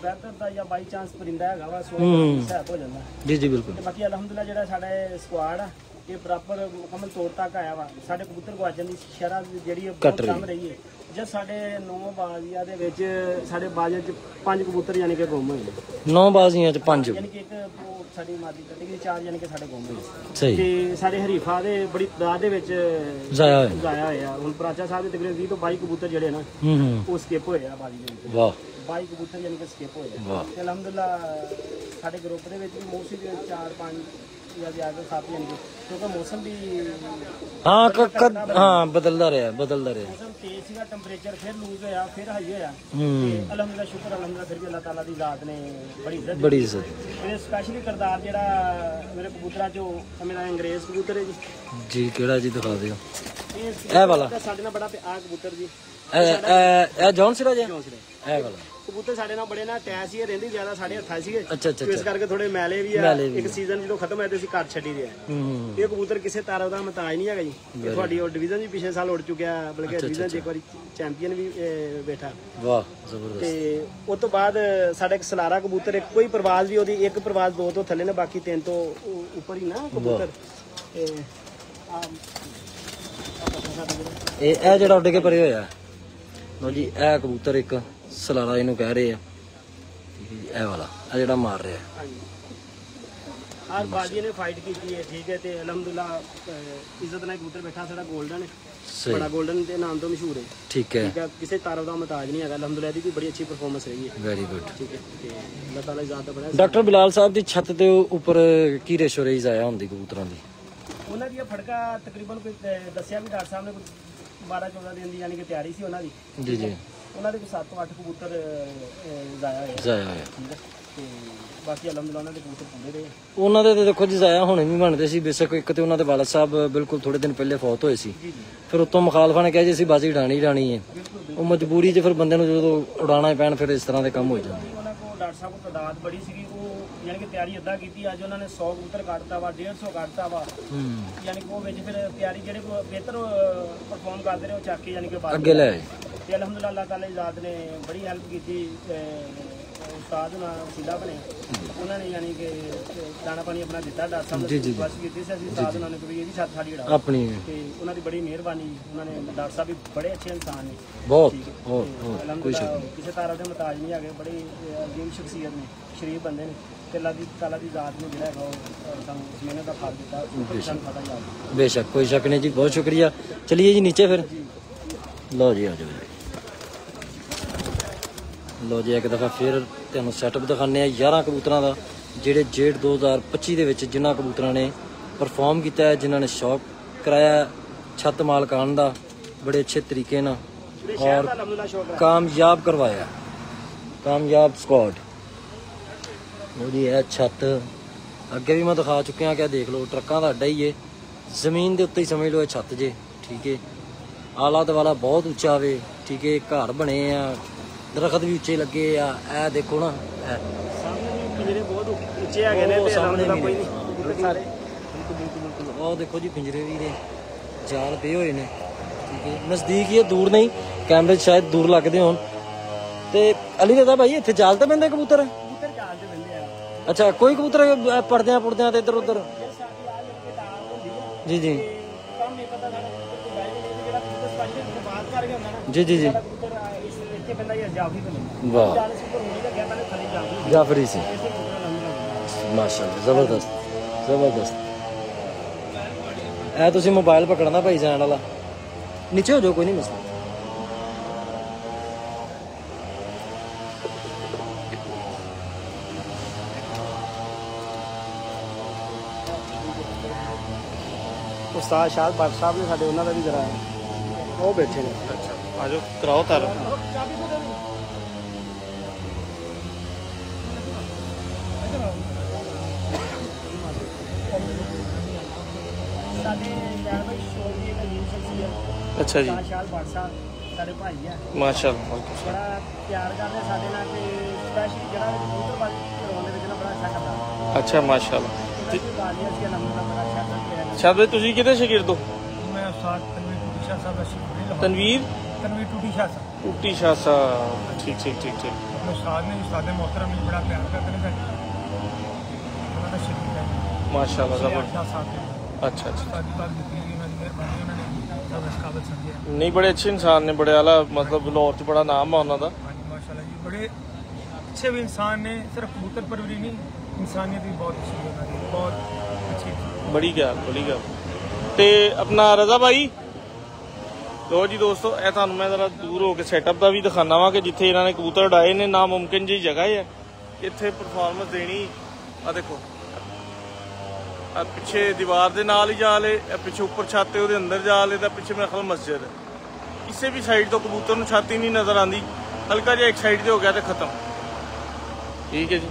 ਵੈਦਰ ਦਾ ਜਾਂ ਬਾਈ ਚਾਂਸ ਪਰਿੰਦਾ ਹੈਗਾ ਵਾ ਸੋ ਸਹਿਬ ਹੋ ਜਾਂਦਾ। ਜੀ ਜੀ ਬਿਲਕੁਲ। ਤੇ ਬਾਕੀ ਅਲਹਮਦੁਲਿਲਾ ਜਿਹੜਾ ਸਾਡਾ ਸਕੁਆਡ ਆ ਇਹ ਪ੍ਰਾਪਰ ਮੁਕੰਮਲ ਤੌਰ ਤੱਕ ਆਇਆ ਵਾ। ਸਾਡੇ ਕਬੂਤਰ ਗਵਾਜਣ ਦੀ ਸ਼ਰ੍ਹਾ ਜਿਹੜੀ ਬਹੁਤ ਕਮ ਰਹੀ ਹੈ। ਜਦ ਸਾਡੇ 9 ਬਾਜ਼ੀਆਂ ਦੇ ਵਿੱਚ ਸਾਡੇ ਬਾਜ਼ੀਆਂ 'ਚ 5 ਕਬੂਤਰ ਯਾਨੀ ਕਿ ਗੁੰਮ ਹੋਏ। 9 ਬਾਜ਼ੀਆਂ ਚ 5 ਯਾਨੀ ਕਿ ਇੱਕ ਸਾਡੀ ਮਾਦੀ ਕੈਟੇਗਰੀ 4 ਯਾਨੀ ਕਿ ਸਾਡੇ ਗੁੰਮ ਹੋਏ। ਸਹੀ ਤੇ ਸਾਡੇ ਹਰੀਫਾ ਦੇ ਬੜੀ ਤਾਦਾਦ ਦੇ ਵਿੱਚ ਜ਼ਾਇਆ ਹੋਏ ਆ। ਹੁਣ ਪ੍ਰਾਚਾ ਸਾਹਿਬ ਦੇ ਤਕਰੀਬਨ 20 ਤੋਂ 22 ਕਬੂਤਰ ਜਿਹੜੇ ਨਾ ਹੂੰ ਉਹ ਸਕਿਪ ਹੋਏ ਆ ਬਾਜੀ ਦੇ ਵਿੱਚ। ਵਾਹ 22 ਕਬੂਤਰ ਯਾਨੀ ਕਿ ਸਕਿਪ ਹੋਏ ਆ। ਵਾਹ। ਤੇ ਅਲਹਮਦੁਲਿਲਾ ਸਾਡੇ ਗਰੁੱਪ ਦੇ ਵਿੱਚ ਵੀ ਮੋਸਟਲੀ 4 5 ਜਾਂ ਜ਼ਿਆਦਾ 7 ਯਾਨੀ ਕਿ ਕਿਉਂਕਿ ਮੌਸਮ ਵੀ ਹਾਂ ਬਦਲਦਾ ਰਿਹਾ ਮੌਸਮ ਤੇਜ਼ ਸੀਗਾ, ਟੈਂਪਰੇਚਰ ਫਿਰ ਲੂਜ਼ ਹੋਇਆ, ਫਿਰ ਹਾਈ ਹੋਇਆ। ਤੇ ਅਲਹਮਦੁਲਿਲਾ ਸ਼ੁਕਰ ਅਲਹਮਦੁਲਿਲਾ ਫਿਰ ਵੀ ਅੱਲਾਹ ਤਾਲਾ ਦੀ ਜ਼ਾਤ ਨੇ ਬੜੀ ਇੱਜ਼ਤ ਮੇਰੇ ਸਪੈਸ਼ਲੀ ਕਰਦਾਰ ਜਿਹੜਾ ਮੇਰੇ ਕਬੂਤਰਾਂ ਚੋਂ ਮੇਰਾ ਅੰਗਰੇਜ਼ ਕਬੂਤਰ ਹੈ ਜੀ। ਜੀ ਕਿਹੜਾ ਜੀ ਦਿਖਾ ਦਿਓ। ਇਹ ਵਾਲਾ ਸਾਡੇ ਨਾਲ ਬੜਾ ਪਿਆਰ ਕਬੂਤਰ ਜੀ। ਇਹ ਜੌਨ ਸਿਰਾ ਜੀ, ਇਹ ਵਾਲਾ ਕਬੂਤਰ ਸਾਡੇ ਨਾਲ ਬੜੇ ਨਾ ਅਟੈਚ ਸੀ, ਰਹਿੰਦੀ ਜ਼ਿਆਦਾ ਸਾਡੇ ਹੱਥਾਂ ਸੀਗੇ। ਅੱਛਾ ਅੱਛਾ ਇਸ ਕਰਕੇ ਥੋੜੇ ਮੈਲੇ ਵੀ ਆ। ਇੱਕ ਸੀਜ਼ਨ ਜਦੋਂ ਖਤਮ ਹੋਇਆ ਤੇ ਅਸੀਂ ਘਰ ਛੱਡੀ ਰਿਹਾ। ਇਹ ਕਬੂਤਰ ਕਿਸੇ ਤਾਰਾ ਦਾ ਮਤਾਜ ਨਹੀਂ ਹੈਗਾ ਜੀ। ਇਹ ਤੁਹਾਡੀ ਉਹ ਡਿਵੀਜ਼ਨ ਵੀ ਪਿਛਲੇ ਸਾਲ ਉੱਡ ਚੁੱਕਿਆ, ਬਲਕਿ ਡਿਵੀਜ਼ਨ 'ਚ ਇੱਕ ਵਾਰੀ ਚੈਂਪੀਅਨ ਵੀ ਬੈਠਾ। ਵਾਹ ਜ਼ਬਰਦਸਤ। ਤੇ ਉਸ ਤੋਂ ਬਾਅਦ ਸਾਡਾ ਇੱਕ ਸਲਾਰਾ ਕਬੂਤਰ, ਇੱਕ ਕੋਈ ਪ੍ਰਵਾਜ਼ ਵੀ ਉਹਦੀ ਇੱਕ ਪ੍ਰਵਾਜ਼ 2 ਤੋਂ ਥੱਲੇ ਨੇ, ਬਾਕੀ 3 ਤੋਂ ਉੱਪਰ ਹੀ ਨਾ ਕਬੂਤਰ। ਇਹ ਜਿਹੜਾ ਉੱਡ ਕੇ ਪਰੇ ਹੋਇਆ ਲੋ ਜੀ, ਇਹ ਕਬੂਤਰ ਇੱਕ ਸਲਾਰਾ ਇਹਨੂੰ ਕਹਿ ਰਹੇ ਆ, ਇਹ ਵਾਲਾ ਇਹ ਜਿਹੜਾ ਮਾਰ ਰਿਹਾ। ਹਾਂਜੀ ਹਰ ਬਾਜੀ ਨੇ ਫਾਈਟ ਕੀਤੀ ਹੈ, ਠੀਕ ਹੈ। ਤੇ ਅਲਹਮਦੁਲਿਲਾ ਇੱਜ਼ਤ ਨਾਲ ਕਬੂਤਰ ਬੈਠਾ ਸਾਡਾ 골ਡਨ ਹੈ, ਬੜਾ 골ਡਨ ਦੇ ਨਾਮ ਤੋਂ ਮਸ਼ਹੂਰ ਹੈ। ਠੀਕ ਹੈ, ਕਿਸੇ ਤਾਰਾ ਦਾ ਮਤਾਜ ਨਹੀਂ ਹੈਗਾ। ਅਲਹਮਦੁਲਿਲਾ ਇਹਦੀ ਵੀ ਬੜੀ ਅੱਛੀ ਪਰਫਾਰਮੈਂਸ ਰਹੀ ਹੈ। Very good. ਠੀਕ ਹੈ ਤੇ ਅੱਲਾਹ ਤਾਲਾ ਦੀ ਜ਼ਾਤ ਦਾ ਬੜਾ। ਡਾਕਟਰ ਬਿਲਾਲ ਸਾਹਿਬ ਦੀ ਛੱਤ ਦੇ ਉੱਪਰ ਕੀ ਰੇਸ਼ੋ ਰਹੀ ਜ਼ਾਇਆ ਹੁੰਦੀ ਕਬੂਤਰਾਂ ਦੀ? ਉਹਨਾਂ ਦੀਆਂ ਫੜਕਾਂ ਤਕਰੀਬਨ ਕੋਈ ਦੱਸਿਆ ਵੀ ਡਾਕਟਰ ਸਾਹਿਬ ਨੇ ਕੋਈ 12 14 ਦਿਨ ਦੀ ਯਾਨੀ ਕਿ ਤਿਆਰੀ ਸੀ ਉਹਨਾਂ ਦੀ। ਜੀ ਜੀ। ਉਹਨਾਂ ਦੇ ਕੋਈ 7 ਤੋਂ 8 ਕਬੂਤਰ ਜ਼ਾਇਆ ਹੋਏ। ਠੀਕ ਹੈ ਤੇ ਬਾਕੀ ਅਲਹਮਦੁਲਿਲਾ ਉਹਨਾਂ ਦੇ ਕਬੂਤਰ ਪੂਰੇ ਰਹੇ। ਉਹਨਾਂ ਦੇ ਤੇ ਦੇਖੋ ਜੀ ਜ਼ਾਇਆ ਹੁਣੇ ਵੀ ਬਣਦੇ ਸੀ ਬੇਸ਼ੱਕ। ਇੱਕ ਤੇ ਉਹਨਾਂ ਦੇ ਵਾਲਦ ਸਾਹਿਬ ਬਿਲਕੁਲ ਥੋੜੇ ਦਿਨ ਪਹਿਲੇ ਫੌਤ ਹੋਏ ਸੀ। ਫਿਰ ਉਤੋਂ ਮੁਖਾਲਫਾਂ ਨੇ ਕਿਹਾ ਜੀ ਅਸੀਂ ਬਾਜ਼ੀ ਉਡਾਣੀ ਹੈ। ਉਹ ਮਜਬੂਰੀ 'ਚ ਫਿਰ ਬੰਦੇ ਨੂੰ ਜਦੋਂ ਉਡਾਣਾ ਹੀ ਪੈਣ ਫਿਰ ਇਸ ਤਰ੍ਹਾਂ ਦੇ ਕੰਮ ਹੋ ਜਾਂਦੇ। ਉਹਨਾਂ ਕੋਲ ਡਾਕਟਰ ਸਾਹਿਬ ਕੋਲ ਤਾਦਾਦ ਬੜੀ ਸੀਗੀ, ਉਹ ਯਾਨੀ ਕਿ ਤਿਆਰੀ ਅੱਧਾ ਕੀਤੀ। ਅੱਜ ਉਹਨਾਂ ਨੇ 100 ਕਬੂਤਰ ਕੱਢਤਾ ਵਾ, 150 ਕੱਢਤਾ ਵਾ। ਯਾਨੀ ਕਿ ਉਹ ਵਿੱਚ ਫਿਰ ਤਿਆਰੀ ਜਿਹੜੇ ਬਿਹਤਰ ਪਰਫਾਰਮ ਕਰਦੇ ਰਹੇ ਉਹ ਚੱਕ ਕੇ ਯਾਨੀ ਕਿ ਅੱਗੇ ਲੈ ਆਏ। ਤੇ ਅਲਹਮਦੁਲਿਲਾ ਅੱਲਾਹ ਤਾਲਾ ਦੀ ਜ਼ਾਤ ਨੇ ਬੜੀ ਹੈਲਪ ਕੀਤੀ। ਉਸਤਾਦ ਨਾਲ ਵਸੀਲਾ ਬਣੇ, ਉਹਨਾਂ ਨੇ ਯਾਨੀ ਕਿ ਦਾਣਾ ਪਾਣੀ ਆਪਣਾ ਦਿੱਤਾ। ਡਾਕਟਰ ਸਾਹਿਬ ਨੇ ਬਸ ਕੀਤੀ ਸੀ ਅਸੀਂ ਉਸਤਾਦ ਉਹਨਾਂ ਨੇ ਕੋਈ ਇਹ ਵੀ ਛੱਤ ਸਾਡੀ ਉਡਾ ਆਪਣੀ। ਤੇ ਉਹਨਾਂ ਦੀ ਬੜੀ ਮਿਹਰਬਾਨੀ। ਉਹਨਾਂ ਨੇ ਡਾਕਟਰ ਸਾਹਿਬ ਵੀ ਬੜੇ ਅੱਛੇ ਇਨਸਾਨ ਨੇ, ਬਹੁਤ ਅਲਹਮਦੁਲਿਲਾ ਕਿਸੇ ਤਾਰਾ ਦੇ ਮਤਾਜ ਨਹੀਂ ਹੈਗੇ। ਬੜੇ ਅਜ਼ੀਮ ਸ਼ਖਸੀਅਤ ਨੇ, ਸ਼ਰੀਫ ਬੰਦੇ ਨੇ। ਤੇ ਅੱਲਾਹ ਦੀ ਤਾਲਾ ਦੀ ਜ਼ਾਤ ਨੇ ਜਿਹੜਾ ਹੈਗਾ ਉਹ ਸਾਨੂੰ ਮਿਹਨਤ ਦਾ ਫਲ ਦਿੱਤਾ। ਸਾਨੂੰ ਪਤਾ ਹੀ ਆ। ਬੇਸ਼ੱਕ ਕੋਈ ਸ਼ੱਕ ਨਹੀਂ ਜੀ, ਬਹੁਤ ਸ਼ੁਕਰੀਆ। ਚਲਿਏ ਜੀ ਨੀਚੇ ਫਿਰ। ਲਓ ਜੀ ਆ ਜਾਓ ਜੀ। ਲਓ ਜੀ ਇੱਕ ਦਫਾ ਫਿਰ ਤੁਹਾਨੂੰ ਸੈਟਅਪ ਦਿਖਾਉਂਦੇ ਆ 11 ਕਬੂਤਰਾਂ ਦਾ, ਜਿਹੜੇ ਜੇਡ 2025 ਦੇ ਵਿੱਚ ਜਿਨ੍ਹਾਂ ਕਬੂਤਰਾਂ ਨੇ ਪਰਫਾਰਮ ਕੀਤਾ ਹੈ, ਜਿਨ੍ਹਾਂ ਨੇ ਸ਼ੌਕ ਕਰਾਇਆ ਛੱਤ ਮਾਲਕਾਨ ਦਾ ਬੜੇ ਅੱਛੇ ਤਰੀਕੇ ਨਾਲ ਔਰ ਕਾਮਯਾਬ ਕਰਵਾਇਆ, ਕਾਮਯਾਬ ਸਕੁਆਡ। ਲਓ ਜੀ ਇਹ ਛੱਤ ਅੱਗੇ ਵੀ ਮੈਂ ਦਿਖਾ ਚੁੱਕਿਆ ਕਿ ਦੇਖ ਲਓ ਟਰੱਕਾਂ ਦਾ ਅੱਡਾ ਹੀ ਹੈ, ਜ਼ਮੀਨ ਦੇ ਉੱਤੇ ਹੀ ਸਮਝ ਲਓ ਇਹ ਛੱਤ ਜੇ। ਠੀਕ ਹੈ, ਆਲਾ ਦੁਆਲਾ ਬਹੁਤ ਉੱਚਾ ਵੇ। ਠੀਕ ਹੈ, ਘਰ ਬਣੇ ਆ, ਦਰਖਤ ਵੀ ਉੱਚੇ ਲੱਗੇ ਆ। ਇਹ ਦੇਖੋ ਨਾ, ਪਿੰਜਰੇ ਬਹੁਤ ਉੱਚੇ ਹੈਗੇ ਨੇ ਤੇ ਅਲਹਮਦੁਲਿਲਾ ਕੋਈ ਨਹੀਂ ਸਾਰੇ। ਬਿਲਕੁਲ ਉਹ ਦੇਖੋ ਜੀ ਪਿੰਜਰੇ ਵੀ ਨੇ, ਜਾਲ ਪਏ ਹੋਏ ਨੇ। ਠੀਕ ਹੈ, ਨਜ਼ਦੀਕ ਹੀ ਹੈ, ਦੂਰ ਨਹੀਂ। ਕੈਮਰੇ 'ਚ ਸ਼ਾਇਦ ਦੂਰ ਲੱਗਦੇ ਹੋਣ। ਤੇ ਅਲੀ ਰਜ਼ਾ ਭਾਈ ਇੱਥੇ ਜਾਲ ਤਾਂ ਪੈਂਦੇ ਕਬੂਤਰ? ਕਬੂਤਰ ਜਾਲ 'ਚ ਪੈਂਦੇ ਆ। ਅੱਛਾ, ਕੋਈ ਕਬੂਤਰ ਪੜਦਿਆਂ ਪੁੜਦਿਆਂ ਤੇ ਇੱਧਰ ਉੱਧਰ? ਜੀ ਜੀ ਕੰਮ ਇਹ ਪਤਾ ਸਾਡਾ ਜਿਹੜਾ ਕਬੂਤਰ ਸਪੈਸ਼ਲ ਬਾਤ ਕਰਕੇ ਹੁੰਦਾ ਨਾ। ਜੀ ਜੀ ਜੀ। ਕਬੂਤਰ ਇੱਥੇ ਪੈਂਦਾ ਹੀ ਜਾਫੀ ਪੈਂਦਾ। ਵਾਹ, ਜਾਲ ਸੁਪਰ ਹੋਣੀ ਤਾਂ ਗਿਆ ਪਹਿਲੇ ਥੱਲੇ ਜਾਫੀ ਜਾਫਰੀ ਸੀ। ਇਸੇ ਕਬੂਤਰ ਲੰਘਦਾ। ਮਾਸ਼ਾਅੱਲਾ, ਜ਼ਬਰਦਸਤ ਜ਼ਬਰਦਸਤ। ਇਹ ਤੁਸੀਂ ਮੋਬਾਈਲ ਪਕੜਨਾ ਭਾਈ ਜਾਨ ਵਾਲਾ, ਨੀਚੇ ਹੋ ਜਾਓ, ਕੋਈ ਨਹੀਂ ਮਸਲਾ। ਉਸਤਾਦ ਸ਼ਾਹ ਭੱਟ ਸਾਹਿਬ ਨੇ ਸਾਡੇ, ਉਹਨਾਂ ਦਾ ਵੀ ਕਰਾਇਆ, ਉਹ ਬੈਠੇ ਨੇ। ਅੱਛਾ ਆਜੋ ਕਰਾਓ ਤਾਰ। ਸਾਡੇ ਯਾਰ ਭਾਈ ਸ਼ੋਰ ਦੀ ਇੱਕ ਸ਼ਖਸੀਅਤ, ਅੱਛਾ ਜੀ, ਉਸਤਾਦ ਸ਼ਾਹ ਭੱਟ ਸਾਹਿਬ ਸਾਡੇ ਭਾਈ ਆ, ਮਾਸ਼ਾਅੱਲਾ। ਬੜਾ ਪਿਆਰ ਕਰਦੇ ਸਾਡੇ ਨਾਲ, ਤੇ ਸਪੈਸ਼ਲੀ ਜਿਹੜਾ ਕਬੂਤਰਬਾਜ਼ੀ ਕਰਵਾਉਣ ਦੇ ਵਿੱਚ ਨਾ ਬੜਾ ਅੱਛਾ ਕਰਦਾ। ਅੱਛਾ ਮਾਸ਼ਾਅੱਲਾ। ਤੇ ਗਾਲੀਆਂ ਸੀ ਨੰਬਰ ਬੜਾ ਅੱਛਾ ਕਰਦੇ। ਸ਼ਾਦ ਭਾਈ ਤੁਸੀਂ ਕਿਹਦੇ ਸ਼ਾਗਿਰਦ ਹੋ? ਮੈਂ ਉਸਤਾਦ ਤਨਵੀਰ ਟੂਟੀ ਸ਼ਾਹ ਸਾਹਿਬ ਦਾ ਸ਼ਾਗਿਰਦ। ਤਨਵੀਰ ਤਨਵੀਰ ਟੂਟੀ ਸ਼ਾਹ ਸਾਹਿਬ, ਟੂਟੀ ਸ਼ਾਹ ਸਾਹਿਬ, ਠੀਕ ਠੀਕ ਠੀਕ ਠੀਕ। ਉਸਤਾਦ ਨੇ, ਉਸਤਾਦ ਮੁਹਤਰਮ ਨੇ ਬੜਾ ਪਿਆਰ ਕਰਦੇ ਨੇ ਸਾਡੇ, ਉਹਨਾਂ ਦਾ ਸ਼ਾਗਿਰਦ ਹੈ ਮਾਸ਼ਾਅੱਲਾ ਜ਼ਬਰ। ਸ਼ਾਹ ਸਾਹਿਬ ਨੇ। ਅੱਛਾ ਅੱਛਾ, ਸਾਡੀ ਬਾਤ ਦਿੱਤੀ ਗਈ, ਉਹਨਾਂ ਦੀ ਮਿਹਰਬਾਨੀ, ਉਹਨਾਂ ਨੇ ਸਭ ਇਸ ਕਾਬਲ ਸਮਝਿਆ। ਨਹੀਂ ਬੜੇ ਅੱਛੇ ਇਨਸਾਨ ਨੇ, ਬੜੇ ਆਲਾ, ਮਤਲਬ ਲਾਹੌਰ 'ਚ ਬੜਾ ਨਾਮ ਆ ਉਹਨਾਂ ਦਾ। ਹਾਂਜੀ ਮਾਸ਼ਾਅੱਲਾ ਜੀ, ਬੜੇ ਅੱਛੇ ਵੀ ਇੰसान ਨੇ, ਸਿਰਫ ਕਬੂਤਰ ਪਰਵਰੀ ਨਹੀਂ, ਇਨਸਾਨੀਅਤ ਵੀ ਬਹੁਤ ਅੱਛੀ ਹੈ ਉਹਨਾਂ ਦੀ, ਬਹੁਤ ਅੱਛੀ। ਬੜੀ ਗੱਲ, ਬੜੀ ਗੱਲ। ਤੇ ਆਪਣਾ ਰਜ਼ਾ ਭਾਈ, ਲੋ ਜੀ ਦੋਸਤੋ, ਇਹ ਤੁਹਾਨੂੰ ਮੈਂ ਜ਼ਰਾ ਦੂਰ ਹੋ ਕੇ ਸੈਟਅਪ ਦਾ ਵੀ ਦਿਖਾਣਾ ਵਾ ਕਿ ਜਿੱਥੇ ਇਹਨਾਂ ਨੇ ਕਬੂਤਰ ਉਡਾਏ ਨੇ, ਨਾਮੁਮਕਿਨ ਜੀ ਜਗ੍ਹਾ ਹੈ ਇੱਥੇ ਪਰਫਾਰਮੈਂਸ ਦੇਣੀ। ਆ ਦੇਖੋ, ਆ ਪਿੱਛੇ ਦੀਵਾਰ ਦੇ ਨਾਲ ਹੀ ਜਾ ਲੇ, ਪਿੱਛੇ ਉੱਪਰ ਛੱਤ ਹੈ ਉਹਦੇ ਅੰਦਰ ਜਾ ਲੇ, ਤਾਂ ਪਿੱਛੇ ਮੇਰੇ ਖਿਆਲ ਮਸਜਿਦ ਹੈ। ਕਿਸੇ ਵੀ ਸਾਈਡ ਤੋਂ ਕਬੂਤਰ ਨੂੰ ਛੱਤ ਹੀ ਨਹੀਂ ਨਜ਼ਰ ਆਉਂਦੀ, ਹਲਕਾ ਜਿਹਾ ਇੱਕ ਸਾਈਡ ਤੇ ਹੋ ਗਿਆ ਤੇ ਖਤਮ। ਠੀਕ ਹੈ ਜੀ,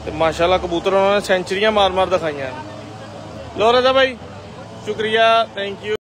ਤੇ ਮਾਸ਼ਾਅੱਲਾ ਕਬੂਤਰ ਉਹਨਾਂ ਨੇ ਸੈਂਚਰੀਆਂ ਮਾਰ ਮਾਰ ਦਿਖਾਈਆਂ। ਲੋ ਰਜ਼ਾ ਭਾਈ ਸ਼ੁਕਰੀਆ, ਥੈਂਕ ਯੂ।